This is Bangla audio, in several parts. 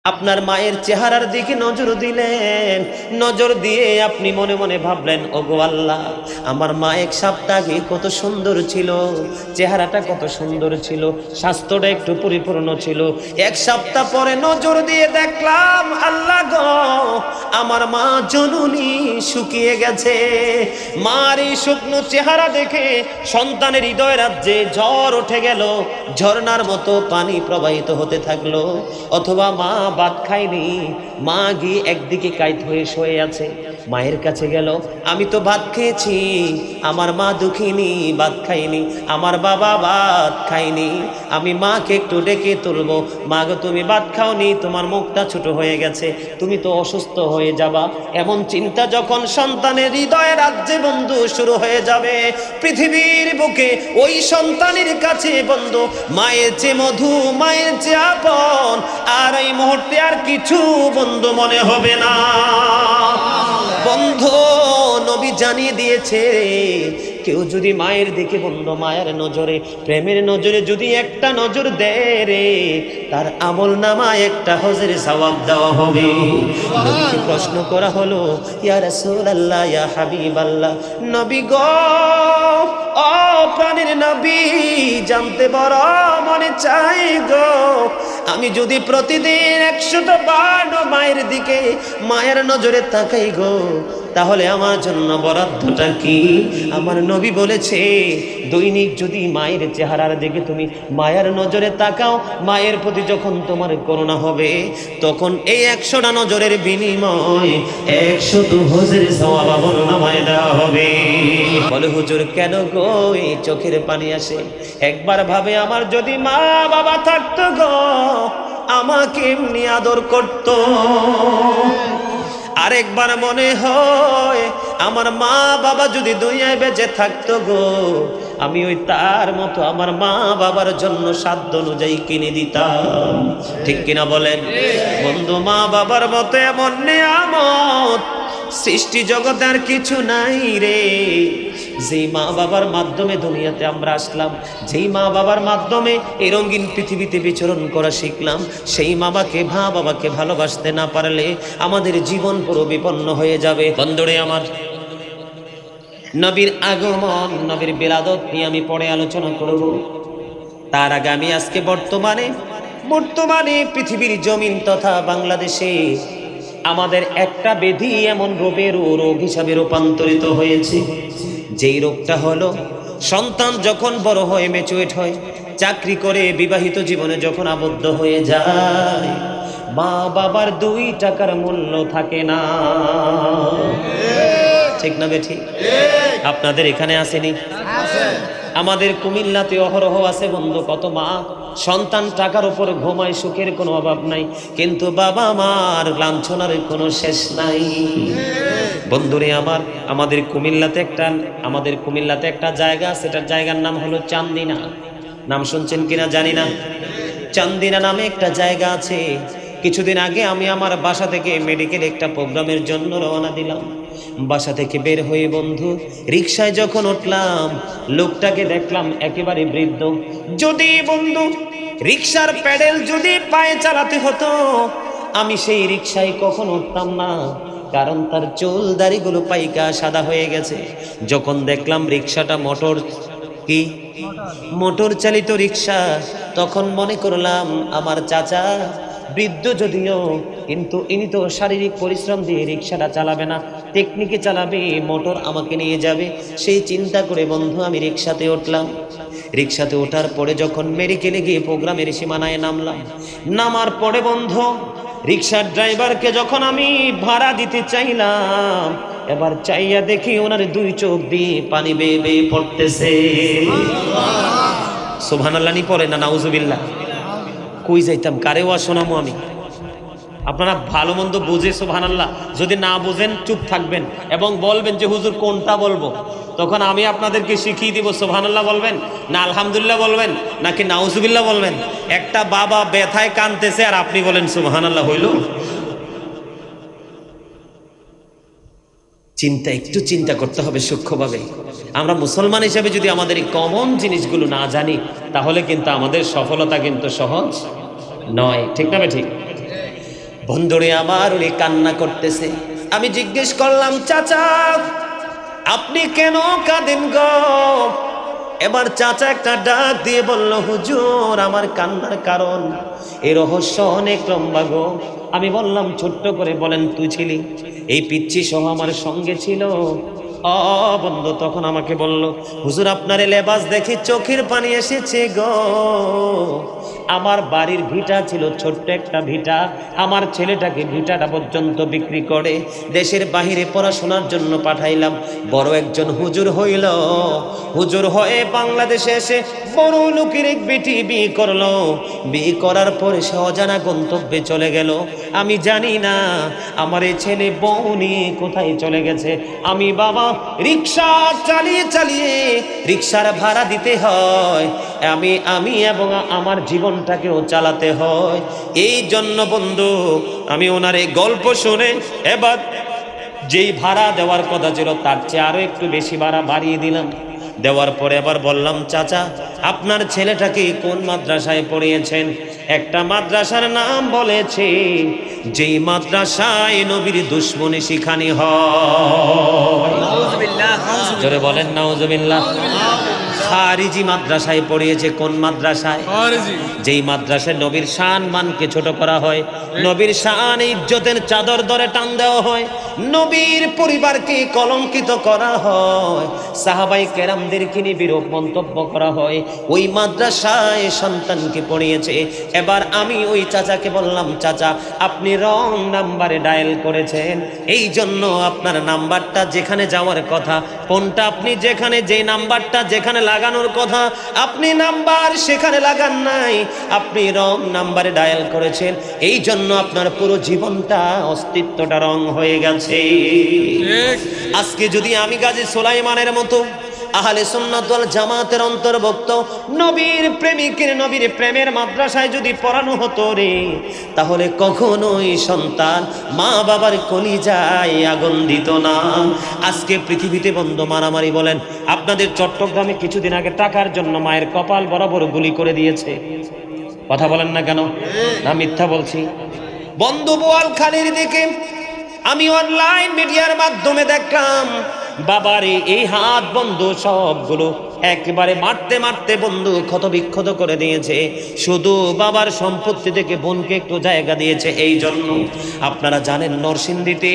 আপনার মায়ের চেহারার দিকে নজর দিলেন, নজর দিয়ে আপনি মনে মনে ভাবলেন, ওগো আল্লাহ, আমার মা এক সপ্তাহ আগে কত সুন্দর ছিল, চেহারাটা কত সুন্দর ছিল, স্বাস্থ্যটা একটু পরিপূর্ণ ছিল। এক সপ্তাহ পরে নজর দিয়ে দেখলাম, আল্লাহ গো, আমার মা জননী শুকিয়ে গেছে। মার এই শুকনো চেহারা দেখে সন্তানের হৃদয় রাজ্যে ঝড় উঠে গেল, ঝর্ণার মতো পানি প্রবাহিত হতে থাকলো। অথবা মা ভাত খায়নি, মা গিয়ে একদিকে কাইত হয়ে শুয়ে আছে, মায়ের কাছে গেল, আমি তো ভাত খেয়েছি, আমার মা দুঃখিনী, ভাত খাইনি, আমার বাবা ভাত খায়নি, আমি মাকে একটু ডেকে তুলবো, মা গো তুমি ভাত খাওনি, তোমার মুখটা ছোট হয়ে গেছে, তুমি তো অসুস্থ হয়ে যাবা। এমন চিন্তা যখন সন্তানের হৃদয়ে রাজ্যে বন্ধু শুরু হয়ে যাবে, পৃথিবীর বুকে ওই সন্তানের কাছে বন্ধু মায়ের চেয়ে মধু, মায়ের চেয়ে আপন আর এই মুহূর্তে আর কিছু বন্ধু মনে হবে না। বন্ধু নবী জানিয়ে দিয়েছে, কেউ যদি মায়ের দিকে বন্ধু মায়ের নজরে, প্রেমের নজরে যদি একটা নজর দেয় রে, তার আমল নামায় একটা হজের সওয়াব দেওয়া হবে। নবীকে প্রশ্ন করা হলো, ইয়া রাসূলুল্লাহ, ইয়া হাবিবাল্লাহ, নবী গো, ও প্রাণের নবী, জানতে বড় মনে চাই গো, আমি যদি প্রতিদিন 100টা বার মায়ের দিকে মায়ের নজরে তাকাই গো, তাহলে আমার জন্য বরাদ্দটা কি? আমার নবী বলেছে, দৈনিক যদি মায়ের চেহারার দিকে তুমি মায়ের নজরে তাকাও, মায়ের প্রতি যখন তোমার করুণা হবে, তখন এই 100টা নজরের বিনিময় 100 হজের সওয়াব আমলনামায় দেওয়া হবে। বলে হুজুর কেন গো এই চোখের পানি আসে? একবার ভাবে, আমার যদি মা বাবা থাকতো গো, আমাকে এমনি আদর করতো। আরেকবার মনে হয়, আমার মা বাবা যদি দুনিয়ায় বেঁচে থাকতো গো, আমি ওই তার মতো আমার মা বাবার জন্য সাধ্য অনুযায়ী কিনে দিতাম। ঠিক কিনা বলেন বন্ধু? মা বাবার মতো এমন নিয়ামত সৃষ্টি জগতে আর কিছু নাই রে। যেই মা বাবার মাধ্যমে দুনিয়াতে আমরা আসলাম, যেই মা বাবার মাধ্যমে এই রঙিন পৃথিবীতে বিচরণ করা শিখলাম, সেই বাবাকে ভালোবাসতে না পারলে আমাদের জীবন পুরো বিপন্ন হয়ে যাবে। বন্ধুরে আমার, নবীর আগমন, নবীর বিলাদত নিয়ে আমি পরে আলোচনা করব। তার আগে আমি আজকে বর্তমানে পৃথিবীর জমিন তথা বাংলাদেশে আমাদের একটা ব্যাধি এমন রোগ হিসাবে রূপান্তরিত হয়েছে, যেই রোগটা হলো, সন্তান যখন বড় হয়, ম্যাচুরেট হয়, চাকরি করে, বিবাহিত জীবনে যখন আবদ্ধ হয়ে যায়, মা বাবার 2 টাকার মূল্য থাকে না। ঠিক না বেঠিক? আপনাদের এখানে আসেনি? আমাদের কুমিল্লাতে অহরহ আছে বন্ধু, কত মা সন্তান টাকার উপর ঘুমায়, সুখের কোনো অভাব নাই, কিন্তু বাবা মার লাঞ্ছনার কোনো শেষ নাই। বন্ধুরে আমার, আমাদের কুমিল্লাতে একটা জায়গা, সেটার জায়গার নাম হলো চান্দিনা। নাম শুনছেন কিনা জানি না। চান্দিনা নামে একটা জায়গা আছে। কিছুদিন আগে আমি আমার বাসা থেকে মেডিকেল একটা প্রোগ্রামের জন্য রওনা দিলাম। বাসা থেকে বের হয়ে বন্ধু রিকশায় যখন উঠলাম, লোকটাকে দেখলাম একেবারে বৃদ্ধ। যদি বন্ধু রিকশার প্যাডেল যদি পায়ে চালাতে হতো, আমি সেই রিকশায় কখনো উঠতাম না, কারণ তার চুল দাড়িগুলো পাইকা সাদা হয়ে গেছে। যখন দেখলাম রিকশাটা মোটর চালিত রিকশা, তখন মনে করলাম আমার চাচা বৃদ্ধ যদিও, কিন্তু ইনি তো শারীরিক পরিশ্রম দিয়ে রিকশাটা চালাবে না, টেকনিকে চালাবে, মোটর আমাকে নিয়ে যাবে। সেই চিন্তা করে বন্ধু আমি রিকশাতে উঠলাম। রিকশাতে ওঠার পরে যখন মেডিকেলে গিয়ে প্রোগ্রামের সীমানায় নামার পরে বন্ধু রিকশার ড্রাইভারকে যখন আমি ভাড়া দিতে চাইলাম, এবার চাইয়া দেখি ওনার 2 চোখ দিয়ে পানি বেয়ে বেয়ে পড়তেছে। সুবহানাল্লাহ নি পড়ে না নাউজুবিল্লাহ? কই যাইতাম, কারেও শোনামো আমি? আপনারা ভালো মন্দ বুঝে সুবহানাল্লাহ, যদি না বুঝেন চুপ থাকবেন এবং বলবেন যে হুজুর কোনটা বলবো, তখন আমি আপনাদেরকে শিখিয়ে দিব। সুবহানাল্লাহ বলবেন না আলহামদুলিল্লাহ বলবেন নাকি নাউজুবিল্লাহ বলবেন? একটা বাবা ব্যথায় কাঁদতেছে আর আপনি বলেন সুবহানাল্লাহ, হইল? একটু চিন্তা করতে হবে সূক্ষ্মভাবে। আমরা মুসলমান হিসেবে যদি আমাদের এই কমন জিনিসগুলো না জানি, তাহলে কিন্তু আমাদের সফলতা কিন্তু সহজ নয়। ঠিক না ঠিক? বন্ধুরে আমার, উনি কান্না করতেছে। আমি জিজ্ঞেস করলাম, চাচা আপনি কেন কাঁদেন গো? এবার চাচা একটা ডাক দিয়ে বলল, হুজুর আমার কান্নার কারণ এই রহস্য অনেক লম্বা গো। আমি বললাম, ছোট্ট করে বলেন, তুই ছিলি? এই পিচ্চি সহ আমার সঙ্গে ছিল। বন্ধু তখন আমাকে বলল, হুজুর আপনার লেবাস দেখে চোখের পানি এসেছে গো। আমার বাড়ির ভিটা ছিল ছোট্ট একটা ভিটা, আমার ছেলেটাকে ভিটাটা পর্যন্ত বিক্রি করে দেশের বাহিরে পড়াশোনার জন্য পাঠাইলাম। বড় একজন হুজুর হইল, হুজুর হয়ে বাংলাদেশে এসে বড় লোকের এক বেটি বিয়ে করলো। বিয়ে করার পরে সে অজানা গন্তব্যে চলে গেল। আমি জানি না আমার এই ছেলে বউ নিয়ে কোথায় চলে গেছে। আমি বাবা রিক্সা চালিয়ে চালিয়ে রিক্সার ভাড়া দিতে হয়, আমি এবং আমার জীবনটাকেও চালাতে হয়। এই জন্য বন্ধু আমি ওনার এই গল্প শুনে এবার যেই ভাড়া দেওয়ার কথা ছিল তার চেয়ে আরো একটু বেশি ভাড়া বাড়িয়ে দিলাম। দেওয়ার পরে আবার বললাম, চাচা আপনার ছেলেটাকে কোন মাদ্রাসায় পড়িয়েছেন? একটা মাদ্রাসার নাম বলেছে, যেই মাদ্রাসায় নবীর দুশ্মনী শিখানি হয়। জোরে বলেন নাউজুবিল্লাহ। খারিজি মাদ্রাসায় পড়িয়েছে। কোন মাদ্রাসায়? যেই মাদ্রাসায় নবীর শান মানকে ছোট করা হয়, নবীর শান ইজ্জতের চাদর ধরে টান দেওয়া হয়, নবীর পরিবারকে কলঙ্কিত করা হয়, সাহাবাই কেরামদেরকে নিয়ে বিরূপ মন্তব্য করা হয়, ওই মাদ্রাসায় সন্তানকে পড়িয়েছে। এবার আমি ওই চাচাকে বললাম, চাচা আপনি রং নাম্বারে ডায়াল করেছেন, এই জন্য আপনার নাম্বারটা যেখানে যাওয়ার কথা, ফোনটা আপনি যেখানে, যে নাম্বারটা যেখানে লাগানোর কথা আপনি নাম্বার সেখানে লাগান নাই, আপনি রং নাম্বারে ডায়াল করেছেন, এই জন্য আপনার পুরো জীবনটা অস্তিত্বটা রং হয়ে গেছে। আজকে যদি আমি গাজী সুলাইমানের মতো আহলে সুন্নাত ওয়াল জামাতের অন্তর্ভুক্ত নবীর প্রেমিকের নবীর প্রেমের মাদ্রাসায় যদি পড়ানো হতো রে, তাহলে কখনোই সন্তান মা বাবার কলিজায় আগুন দিত না। আজকে পৃথিবীতে বন্ধ মারামারি বলেন, আপনাদের চট্টগ্রামে কিছুদিন আগে টাকার জন্য মায়ের কপাল বরাবর গুলি করে দিয়েছে। কথা বলেন না কেন? না মিথ্যা বলছি? বন্ধু বোয়ালখালীর দিকে আমি অনলাইন মিডিয়ার মাধ্যমে দেখলাম, বাবারে এই হাত বন্ধু সবগুলো একেবারে মারতে মারতে বন্ধু ক্ষত বিক্ষত করে দিয়েছে। শুধু বাবার সম্পত্তি থেকে বোনকে একটু জায়গা দিয়েছে। এই জন্য আপনারা জানেন, নরসিংদীতে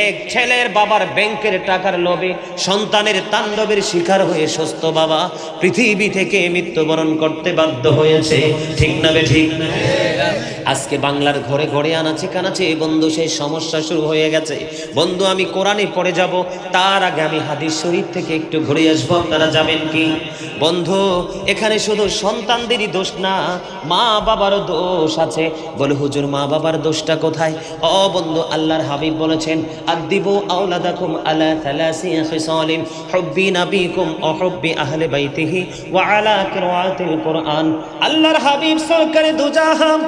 এক ছেলের বাবার ব্যাংকের টাকার লোভে সন্তানের তাণ্ডবের শিকার হয়ে সুস্থ বাবা পৃথিবী থেকে মৃত্যুবরণ করতে বাধ্য হয়েছে। ঠিক না বে ঠিক? আজকে বাংলার ঘরে ঘরে আনাচে কানাচে বন্ধু সেই সমস্যা শুরু হয়ে গেছে। বন্ধু আমি কোরআনে পড়ে যাব, তার আগে আমি হাদিস শরীফ থেকে একটু ঘুরে আসবো। আপনারা যাবেন কি? বন্ধু এখানে শুধু সন্তানদেরই দোষ না, মা বাবারও দোষ আছে। বলে হুজুর মা বাবার দোষটা কোথায়? বন্ধু আল্লাহর হাবিব বলেছেন, আদিবু আওলাদাকুম আলা থালাসি খিসালিন হুব্বি নাবিকুম ওয়া হুব্বি আহলি বাইতিহি ওয়া আলা কিরাআতিল কুরআন। আল্লাহর হাবিব সরকারে দুজাহান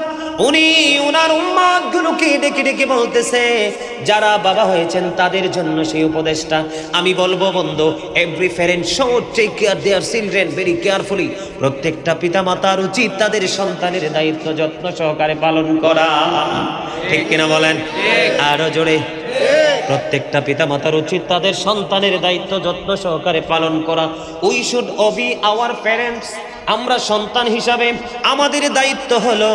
উনি উনার উম্মাতগুলোকে ডেকে ডেকে বলতেছে, যারা বাবা হয়েছেন তাদের জন্য সেই উপদেশটা। আমি বলবো বন্ধু, every parent should take care their children very carefully. প্রত্যেকটা পিতা মাতার উচিত তাদের সন্তানের দায়িত্ব যত্ন সহকারে পালন করা। ঠিক কিনা বলেন? আরো জোরে। প্রত্যেকটা পিতা মাতার উচিত তাদের সন্তানের দায়িত্ব যত্ন সহকারে পালন করা। We should Obi our parents. আমরা সন্তান হিসাবে আমাদের দায়িত্ব হলো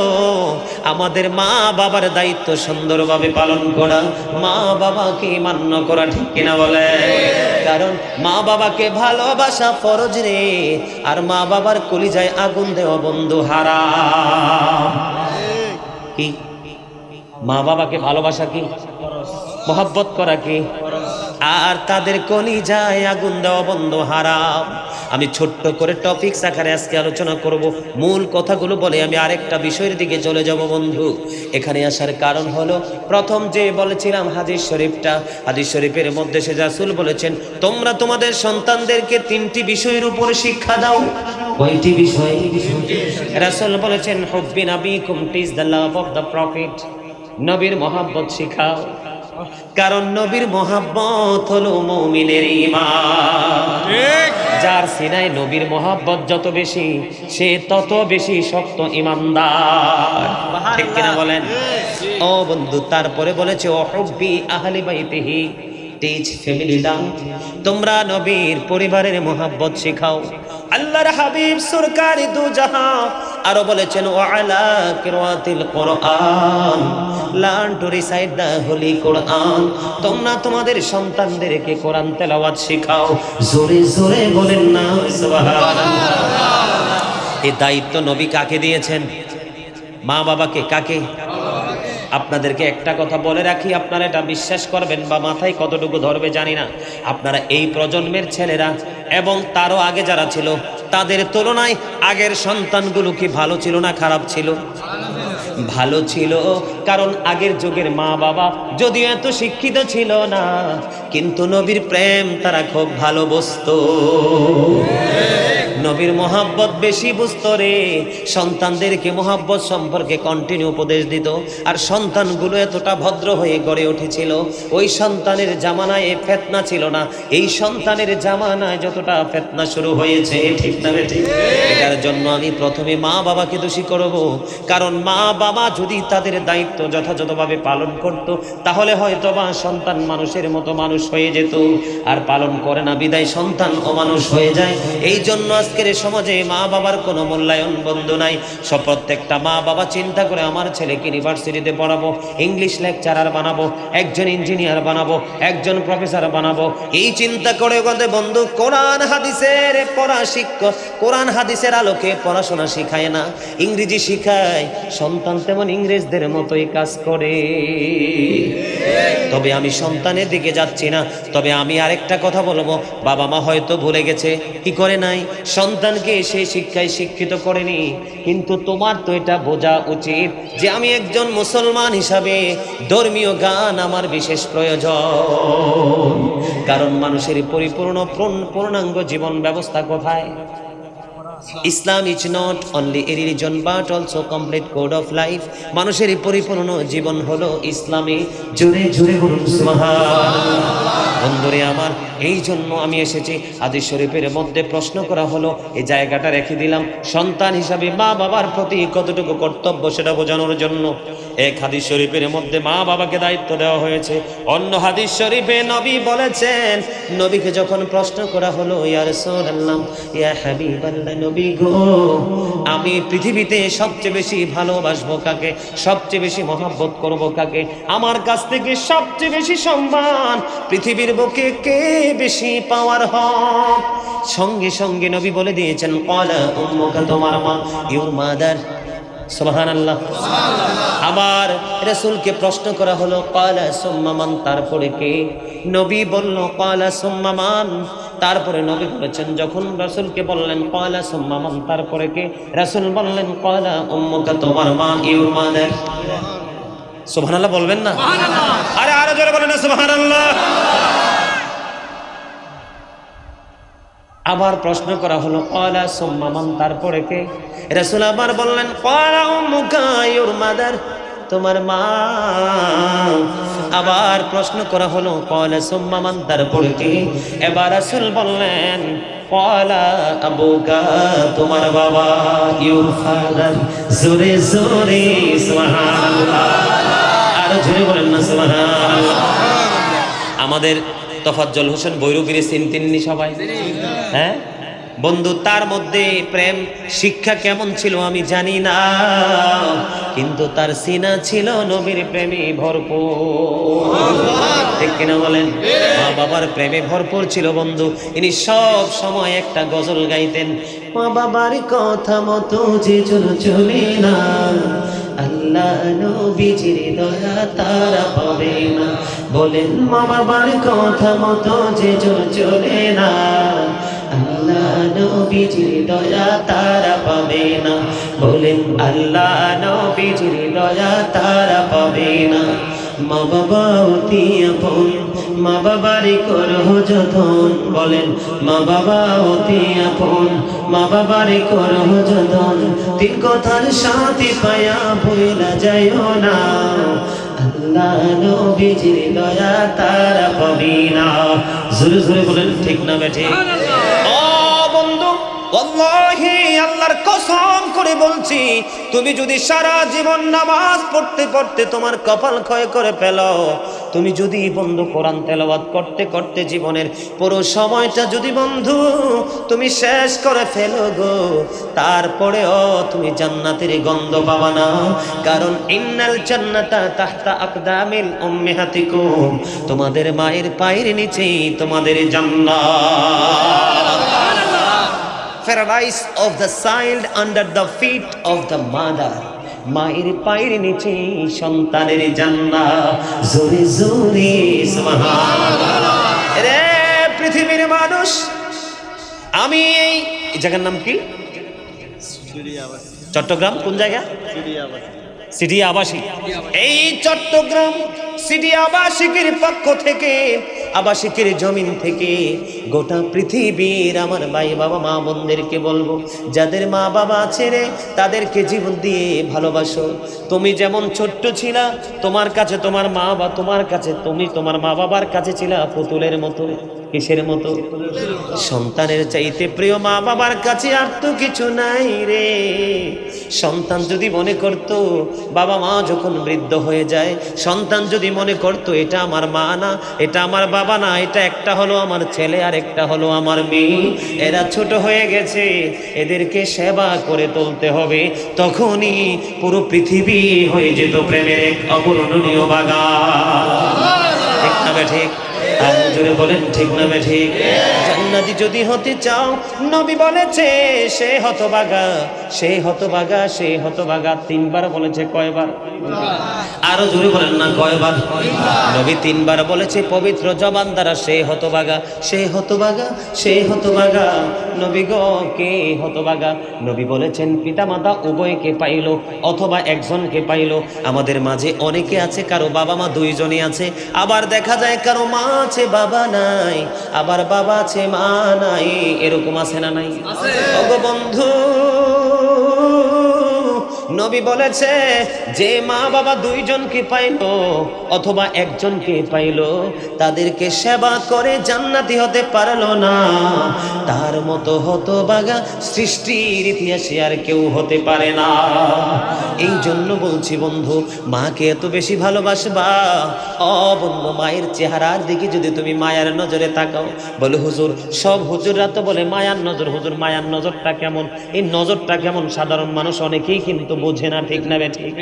আমাদের মা বাবার দায়িত্ব সুন্দরভাবে পালন করা, মা বাবাকে মান্য করা। ঠিক কিনা বলে? কারণ মা বাবাকে ভালোবাসা ফরজ রে, আর মা বাবার কলিজায় আগুন দেওয়া বন্ধু হারাম। কি? মা বাবাকে ভালোবাসা কি? মোহাব্বত করা কি? আর তাদের কলিজায় আগুন দেওয়া বন্ধু হারাম। আমি ছোট্ট করে টপিকস আকারে আজকে আলোচনা করব, মূল কথাগুলো বলে আমি আরেকটা বিষয়ের দিকে চলে যাব বন্ধু। এখানে আসার কারণ হলো, প্রথম যে বলেছিলাম হাদিস শরীফটা, হাদিস শরীফের মধ্যে সে রাসূল বলেছেন, তোমরা তোমাদের সন্তানদেরকে তিনটি বিষয়ের উপরে শিক্ষা দাও। কয়টি বিষয়? রাসূল বলেছেন, হুব্বি নাবিকুম, teach the love of the prophet. নবীর মহব্বত শিখাও, কারণ নবীর মহব্বত হলো মুমিনের ঈমান। ঠিক। যার সিনায় নবীর মহব্বত যত বেশি, সে তত বেশি শক্ত ইমানদার। ঠিক কিনা বলেন? ও বন্ধু, তারপরে বলেছে ও হুব্বি আহলি বাইতিহি, টিচ ফ্যামিলি লাভ। তোমরা নবীর পরিবারের মহব্বত শেখাও। আল্লাহর হাবিব সরকারি দু জাহান আরো বলেছেন ওয়া আলা কিরাতিল কোরআন, learn to recite the holy Quran. তোমরা তোমাদের সন্তানদেরকে কোরআন তেলাওয়াত শেখাও। জোরে জোরে বলেন না সুবহানাল্লাহ। এই দায়িত্ব নবী কাকে দিয়েছেন? মা বাবাকে। কাকে? আপনাদেরকে একটা কথা বলে রাখি, আপনারা এটা বিশ্বাস করবেন বা মাথায় কতটুকু ধরবে জানি না। আপনারা এই প্রজন্মের ছেলেরা এবং তারও আগে যারা ছিল, তাদের তুলনায় আগের সন্তানগুলো কি ভালো ছিল না খারাপ ছিল? ভালো ছিল। কারণ আগের যুগের মা বাবা যদিও এত শিক্ষিত ছিল না, কিন্তু নবীর প্রেম তারা খুব ভালোবাসতো, নবীর মহব্বত বেশি বুঝতো রে। সন্তানদেরকে মহব্বত সম্পর্কে কন্টিনিউ উপদেশ দিত। আর সন্তানগুলো এতটা ভদ্র হয়ে গড়ে উঠেছিল। ওই সন্তানের জামানায় ফিতনা ছিল না, এই সন্তানের জামানায় যতটা ফিতনা শুরু হয়েছে। ঠিক না ঠিক? এটার জন্য আমি প্রথমে মা বাবাকে দোষী করব। কারণ মা বাবা যদি তাদের দায়িত্ব যথাযথভাবে পালন করত, তাহলে হয়তো বা সন্তান মানুষের মতো মানুষ হয়ে যেত। আর পালন করে না বিদায় সন্তান অমানুষ হয়ে যায়। এই জন্য আজকের সমাজে মা বাবার কোনো মূল্যায়ন বন্ধ নাই। সব প্রত্যেকটা মা বাবা চিন্তা করে আমার ছেলেকে ইউনিভার্সিটিতে পড়াবো, ইংলিশ লেকচারার বানাবো, একজন ইঞ্জিনিয়ার বানাবো, একজন প্রফেসর বানাবো। এই চিন্তা করে বন্ধু কোরআন হাদিসের পড়া শিক্ষক, কোরআন হাদিসের আলোকে পড়াশোনা শিখায় না, ইংরেজি শিখায়। সন্তান তেমন ইংরেজদের মতোই কাজ করে। তবে আমি সন্তানের দিকে যাচ্ছি না, তবে আমি আরেকটা কথা বলবো, বাবা মা হয়তো ভুলে গেছে, কি করে নাই, সন্তানকে সেই শিক্ষায় শিক্ষিত করেনি। কিন্তু তোমার তো এটা বোঝা উচিত যে আমি একজন মুসলমান হিসাবে ধর্মীয় গান আমার বিশেষ প্রয়োজন। কারণ মানুষের পরিপূর্ণ পূর্ণাঙ্গ জীবন ব্যবস্থা কোথায়? Islam is not only a religion but also complete code of life. মানুষের পরিপূর্ণ জীবন হলো ইসলামে। জোরে জোরে বলুন সুবহানাল্লাহ। বন্ধুরে আমার, এই জন্য আমি এসেছি। হাদিস শরীফের মধ্যে প্রশ্ন করা হলো, এই জায়গাটা রেখে দিলাম সন্তান হিসাবে মা বাবার প্রতি কতটুকু কর্তব্য সেটা বোঝানোর জন্য। এক হাদিস শরীফের মধ্যে মা বাবাকে দায়িত্ব দেওয়া হয়েছে। অন্য হাদিস শরীফে নবী বলেছেন, নবীকে যখন প্রশ্ন করা হলো ইয়া রাসূলুল্লাহ ইয়া হাবিবাল্লাহ, নবী গো আমি পৃথিবীতে সবচেয়ে বেশি ভালোবাসবো কাকে, সবচেয়ে বেশি মহব্বত করব কাকে, আমার কাছ থেকে সবচেয়ে বেশি সম্মান পৃথিবীর বুকে কে বেশি পাওয়ার হক? সঙ্গে সঙ্গে নবী বলে দিয়েছেন ক্বালা উম্মুকা, তোমার মা, ইউর মাদার। সুবহানাল্লাহ। আবার রাসূলকে প্রশ্ন করা হলো ক্বালা সুম্মা মান, তারপরে কে? নবী বলল ক্বালা সুম্মা মান। তারপরে নবী বলেছেন, যখন রাসূলকে বললেন ক্বালা সুম্মা মান, তারপরে কে? রাসূল বললেন ক্বালা উম্মুকা, তোমার মা, ইউর মাদার। সুবহানাল্লাহ বলবেন না? আরে আরো জোরে বলেন না সুবহানাল্লাহ। আবার প্রশ্ন করা হলো ক্বালা সুম্মা মান, তারপরে কে? রাসূল আবার বললেন ক্বালা উম্মুকা, ইউর মাদার, তোমার মা। আবার প্রশ্ন করা হলো ক্বালা সুম্মা মান, তারপরে কে? এবার রাসূল বললেন ক্বালা আবুকা, তোমার বাবা, ইউর ফাদার। জোরে জোরে সুবহানাল্লাহ। আর জোরে বলেন না সুবহানাল্লাহ। আমাদের তোফাজ্জল হোসেন বৈরুগিরি চিনতেননি সবাই? হ্যাঁ বন্ধু, তার মধ্যে প্রেম শিক্ষা কেমন ছিল আমি জানি না, কিন্তু তার সিনা ছিল নবীর প্রেমে ভরপুর। ঠিক কিনা বলেন? মা বাবার প্রেমে ভরপুর ছিল বন্ধু। ইনি সব সময় একটা গজল গাইতেন, মা বাবার কথা মতো যে চলে না, আল্লাহ নবীজির দয়া তারা পাবে না। বলেন মা বাবার কথা মতো যে চলে না, আল্লাহ নবীজির দয়া তারা পাবে না। বলেন আল্লাহ নবীজির দয়া তারা পাবে না। মা বাবা অতি আপন, মা বাবারই করো যতন। বলেন মা বাবা অতি আপন, মা বাবারই করো যতন। তিন কথার সাথে পায়া ভুলা যাইও না, আল্লাহ নবীজির দয়া তারা পাবে না। জোরে জোরে বলেন ঠিক না বেঠিক? ও ওয়াল্লাহি আল্লাহর কসম করে বলছি, তুমি যদি সারা জীবন নামাজ পড়তে পড়তে তোমার কপাল ক্ষয় করে ফেলো, তুমি যদি বন্ধু কোরআন তেলাওয়াত করতে করতে জীবনের পুরো সময়টা যদি বন্ধু তুমি শেষ করে ফেলো গো, তারপরেও তুমি জান্নাতের গন্ধ পাবা না। কারণ ইন্নাল জান্নাতা তাহতা আকদামিল উম্মাহাতিকুম, তোমাদের মায়ের পায়ের নিচেই তোমাদের জান্নাত। Paradise of the child under the feet of the mother, মায়ের পায়ের নিচে সন্তানের জান্নাত। জোরে জোরে সুবহানাল্লাহ। রে পৃথিবীর মানুষ, আমি এই জায়গার নাম কি? চট্টগ্রাম। কোন জায়গা? সিটি আবাসিক। এই চট্টগ্রাম সিটি আবাসিকের পক্ষ থেকে, আবাসিকের জমিন থেকে গোটা পৃথিবীর আমার ভাই বাবা মা বোনদেরকে বলবো, যাদের মা বাবা আছে রে, তাদেরকে জীবন দিয়ে ভালোবাসো। তুমি যেমন ছোট্ট ছিলা, তোমার কাছে তোমার মা বা তোমার কাছে তুমি তোমার মা বাবার কাছে ছিলা পুতুলের মতো। কিসের মতো? সন্তানের চাইতে প্রিয় মা বাবার কাছে আর তো কিছু নাই রে। সন্তান যদি মনে করত বাবা মা যখন বৃদ্ধ হয়ে যায়, সন্তান যদি মনে করত এটা আমার মা না, এটা আমার বাবা না, এটা একটা হলো আমার ছেলে আর একটা হলো আমার মেয়ে, এরা ছোট হয়ে গেছে, এদেরকে সেবা করে তুলতে হবে, তখনই পুরো পৃথিবী হয়ে যেত প্রেমের এক অপূরণীয় বাগান। ঠিক না ঠিক? জোরে বলেন ঠিক না ঠিক? জান্নাতি যদি হতে চাও, নবী বলেছে সে হতভাগা, সে হতভাগা, সে হতভাগা। 3 বার বলেছে। কয়বার? আরো জোরে বলেন না, কয়বার? নবী 3 বার বলেছে পবিত্র জবান দ্বারা, সে হতভাগা, সে হতভাগা, সে হতভাগা। নবী গো কে হতভাগা? নবী বলেছেন পিতামাতা উভয়কে পাইলো অথবা একজনকে পাইলো। আমাদের মাঝে অনেকে আছে কারো বাবা মা 2 জনই আছে, আবার দেখা যায় কারো মা আছে বাবা নাই, আবার বাবা আছে মা নাই। এরকম আছে না নাই? ওগো বন্ধু, নবী বলেছে যে মা বাবা 2 জনকে পাইলো অথবা একজনকে পাইলো, তাদেরকে সেবা করে জান্নাতি হতে পারলো না, তার মতো হতভাগা সৃষ্টির ইতিহাসে আর কেউ হতে পারে না। এই জন্য বলছি বন্ধু, মাকে এত বেশি ভালোবাসবা। বন্ধু, মায়ের চেহারার দিকে যদি তুমি মায়ার নজরে তাকাও, বলে হুজুর সব হুজুররা তো বলে মায়ার নজর, হুজুর মায়ার নজরটা কেমন? এই নজরটা কেমন সাধারণ মানুষ অনেকেই কিন্তু বোঝে না। ঠিক না ঠিক?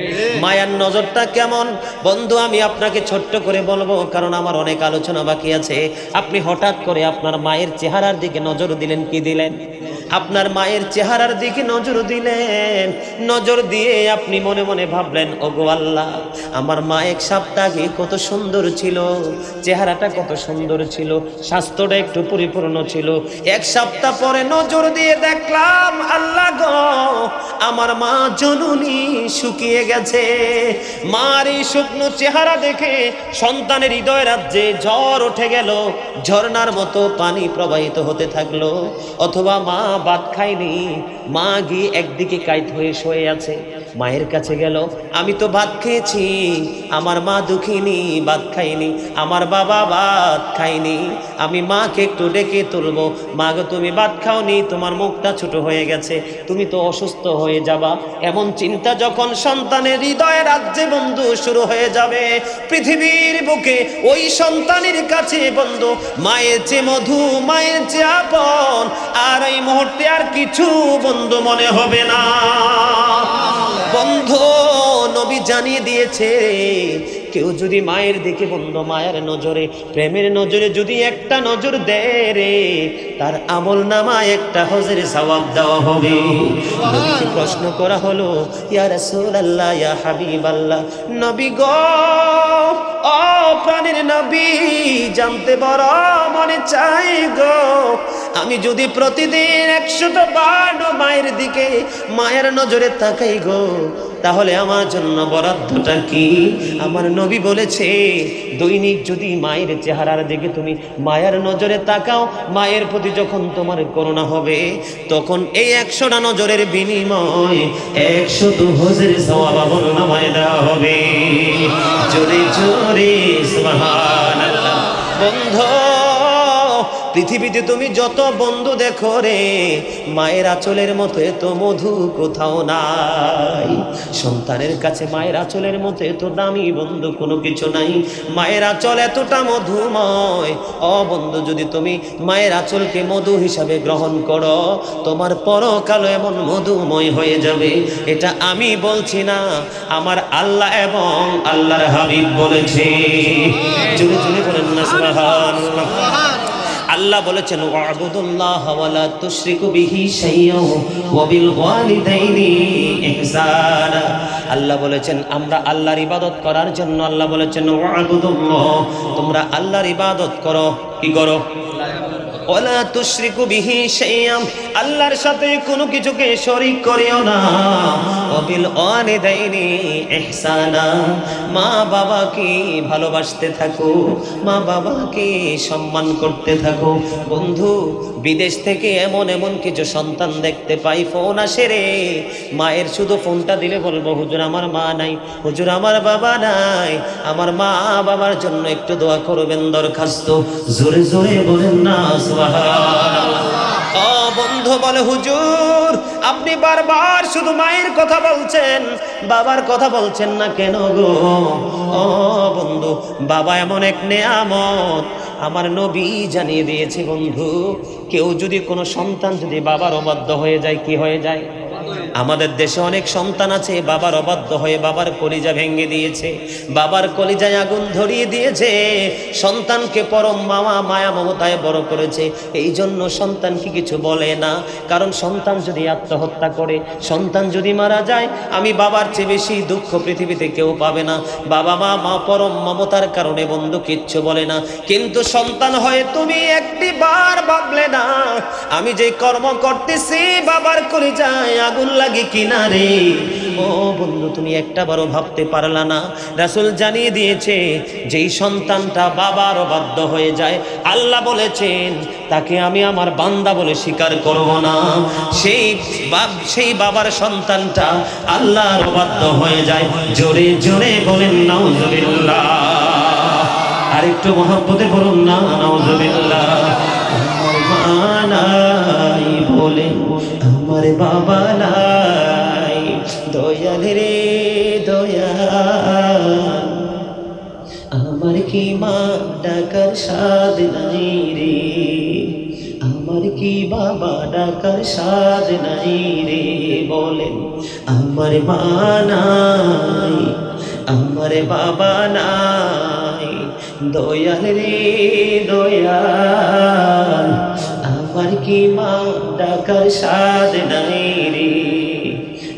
মায়ার নজরটা কেমন বন্ধু আমি আপনাকে ছোট্ট করে বলবো, কারণ আমার অনেক আলোচনা বাকি আছে। আপনি হঠাৎ করে আপনার মায়ের চেহারার দিকে নজর দিলেন, কি দিলেন? আপনার মায়ের চেহারার দিকে নজর দিলেন, নজর দিয়ে আপনি মনে মনে ভাবলেন, ওগো আল্লাহ, আমার মা 1 সপ্তাহ আগে কত সুন্দর ছিল, চেহারাটা কত সুন্দর ছিল, স্বাস্থ্যটা একটু পরিপূর্ণ ছিল। 1 সপ্তাহ পরে নজর দিয়ে দেখলাম, আল্লাহ গো, আমার মা জননী শুকিয়ে গেছে। মার এই শুকনো চেহারা দেখে সন্তানের হৃদয় রাজ্যে ঝড় উঠে গেল, ঝর্ণার মতো পানি প্রবাহিত হতে থাকলো। অথবা মা ভাত খায়নি, মা গিয়ে একদিকে কাইত হয়ে শুয়ে আছে, মায়ের কাছে গেল, আমি তো ভাত খেয়েছি, আমার মা দুঃখিনী, ভাত খাইনি, আমার বাবা ভাত খাইনি, আমি মাকে একটু ডেকে তুলবো, মা গো তুমি ভাত খাওনি, তোমার মুখটা ছোট হয়ে গেছে, তুমি তো অসুস্থ হয়ে যাবা। এমন চিন্তা যখন সন্তানের হৃদয়ে রাজ্যে বন্ধু শুরু হয়ে যাবে, পৃথিবীর বুকে ওই সন্তানের কাছে বন্ধু মায়ের চেয়ে মধু, মায়ের চেয়ে আপন আর এই মুহূর্তে আর কিছু বন্ধু মনে হবে না। বন্ধু নবী জানিয়ে দিয়েছে, কেউ যদি মায়ের দিকে বন্ধু মায়ের নজরে, প্রেমের নজরে যদি একটা নজর দেয় রে, তার আমল নামায় একটা হজের সওয়াব দেওয়া হবে। নবীকে প্রশ্ন করা হলো, ইয়া রাসূলুল্লাহ, ইয়া হাবিবাল্লাহ, নবী গো, ও প্রাণের নবী, জানতে বড় মনে চাই গো, আমি যদি প্রতিদিন 100টা বার মায়ের দিকে মায়ের নজরে তাকাই গো, তাহলে আমার জন্য বরাদ্দটা কি? আমার নবী বলেছে, দৈনিক যদি মায়ের চেহারার দিকে তুমি মায়ের নজরে তাকাও, মায়ের প্রতি যখন তোমার করুণা হবে, তখন এই 100টা নজরের বিনিময় 100 হজের সওয়াব আমল নামায় দেওয়া হবে। জোরে জোরে সুবহানাল্লাহ। বন্ধু, পৃথিবীতে তুমি যত বন্ধু দেখো রে, মায়ের আঁচলের মতো এত মধু কোথাও নাই। সন্তানের কাছে মায়ের আঁচলের মতো এত দামি বন্ধু কোনো কিছু নাই। মায়ের আঁচল এতটা মধুময়। বন্ধু, যদি তুমি মায়ের আঁচলকে মধু হিসাবে গ্রহণ করো, তোমার পরকালও এমন মধুময় হয়ে যাবে। এটা আমি বলছি না, আমার আল্লাহ এবং আল্লাহর হাবিব বলেছে। জোরে জোরে বলেন না সুবহানাল্লাহ। আল্লাহ বলেছেন ওয়াবুদুল্লাহ ওয়ালা তুশরিকু বিহি শাইয়্যা ওয়া বিল ওয়ালিদাইনি ইহসানা। আল্লাহ বলেছেন আমরা আল্লাহর ইবাদত করার জন্য আল্লাহ বলেছেন ওয়াবুদুল্লাহ, তোমরা আল্লাহর ইবাদত করো। কি করো? ওয়ালা তুশরিকু বিহি শাইয়্যা, আল্লাহর সাথে কোনো কিছুকে শরীক করিও না। ওয়া বিল ওয়ালিদাইনি ইহসানা, মা বাবাকে ভালোবাসতে থাকো, মা বাবাকে সম্মান করতে থাকো। বন্ধু, বিদেশ থেকে এমন এমন কিছু সন্তান দেখতে পাই, ফোন আসে রে, মায়ের শুধু ফোনটা দিলে বলবো হুজুর আমার মা নাই, হুজুর আমার বাবা নাই, আমার মা বাবার জন্য একটু দোয়া করবেন দরখাস্ত। জোরে জোরে বলেন না সুবহানাল্লাহ। বন্ধু বলে হুজুর আপনি বারবার শুধু মায়ের কথা বলছেন, বাবার কথা বলছেন না কেন গো? বন্ধু, বাবা এমন এক নেয়ামত, আমার নবী জানিয়ে দিয়েছে বন্ধু, কেউ যদি কোনো সন্তান যদি বাবার অবাধ্য হয়ে যায়, কি হয়ে যায়? আমাদের দেশে অনেক সন্তান আছে বাবার অবাধ্য হয়ে বাবার কলিজা ভেঙে দিয়েছে, বাবার কলিজায় আগুন ধরিয়ে দিয়েছে, সন্তানকে পরম মায়া মমতায় বড় করেছে। এই জন্য সন্তানকে কিছু বলে না, কারণ সন্তান যদি আত্মহত্যা করে, সন্তান যদি মারা যায়, আমি বাবার চেয়ে বেশি দুঃখ পৃথিবীতে কেউ পাবে না। বাবা মা পরম মমতার কারণে বন্ধু কিচ্ছু বলে না। কিন্তু সন্তান হয়ে তুমি একটি বার ভাবলে না, আমি যে কর্ম করতেছি বাবার কলিজায় আগুন লাগে কিনারে। বন্ধু, তুমি একটা বারও ভাবতে পারলা না। রাসূল জানিয়ে দিয়েছে যেই সন্তানটা বাবার অবাধ্য হয়ে যায়, আল্লাহ বলেছেন তাকে আমি আমার বান্দা বলে স্বীকার করব না। সেই বাবার সন্তানটা আল্লাহর অবাধ্য হয়ে যায়। জোরে জোরে বলেন নাউজুবিল্লাহ। আরেকটু মহব্বতে বলুন না নাউজুবিল্লাহ। আমার মা নাই বলে আমার বাবা নাই, দয়াল রে দয়াল, আমার কি মা ডাকার স্বাদ নাই রে, আমার কি বাবা ডাকার স্বাদ নাই রে। বলেন আমার মা নাই, আমার বাবা নাই, দয়াল রে দয়াল, আমার কি মা ডাকার স্বাদ নাই রে,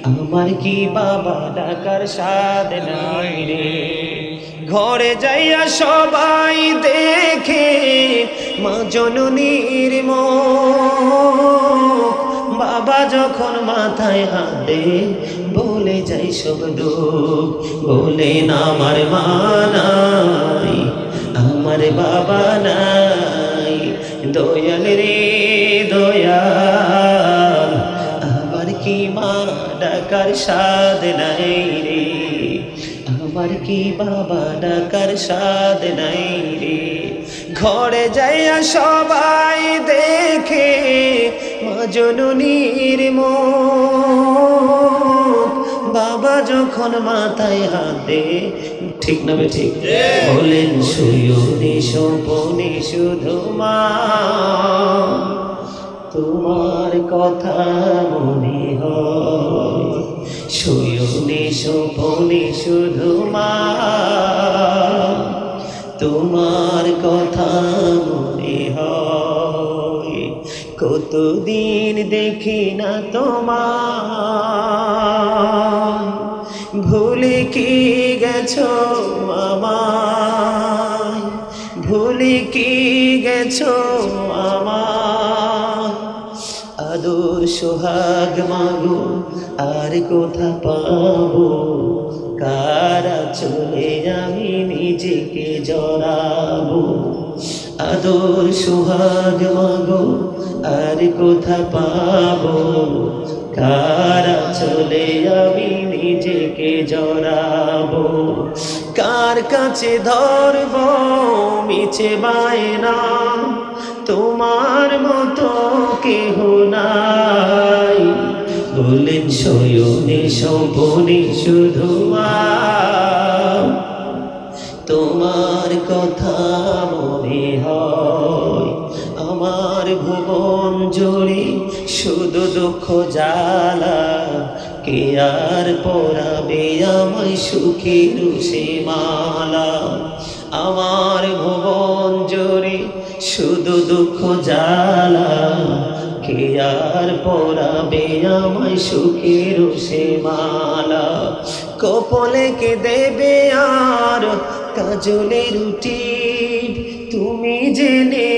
আমার কি বাবা ডাকার স্বাদ নাই রে। ঘরে যাইয়া সবাই দেখে মা জননীর মুখ, বাবা যখন মাথায় হাত দে বলে যাই সব দুঃখ। বলে না আমার মা নাই, আমার বাবা নাই, দয়াল রে দয়াল, আমার কি মা ডাকার স্বাদ নাই রে, আমার কি বাবা ডাকার স্বাদ নাই রে। ঘরে যাইয়া সবাই দেখে মা জননীর মুখ, বাবা যখন মাথায় হাত দে, ঠিক না ঠিক? বলেন শুয়োনি স্বপনে শুধু মা তোমার কথা মনে হয়, শুয়োনি স্বপনে শুধু মা তোমার কথা মনে হয়। কতদিন দেখি না তোমার, ভুলে কি গেছো আমায়, ভুলে কি গেছো আমায়। আদর সোহাগ মাগো আর কোথা পাবো, কারা চলে আমি নিজেকে জড়াবো। আদর সোহাগ মাগো আর কোথা পাবো, কারা চলে আমি নিজেকে জড়াবো। কার কাছে ধরবো মিছে বায়না, তোমার মতো কেহ নাই, বলেন শয়নে স্বপনে শুধু মা, তোমার কথা মনে হয়। আমার ভুবন জুড়ে শুধু দুঃখ জ্বালা, কে আর পরাবে আমায় সুখের সে মালা। আমার ভুবন জুড়ে শুধু দুঃখ জ্বালা, কে আর পরাবে আমায় সুখের সে মালা। কপলে কে দেবে আর কাজলে রুটি, তুমি জেনে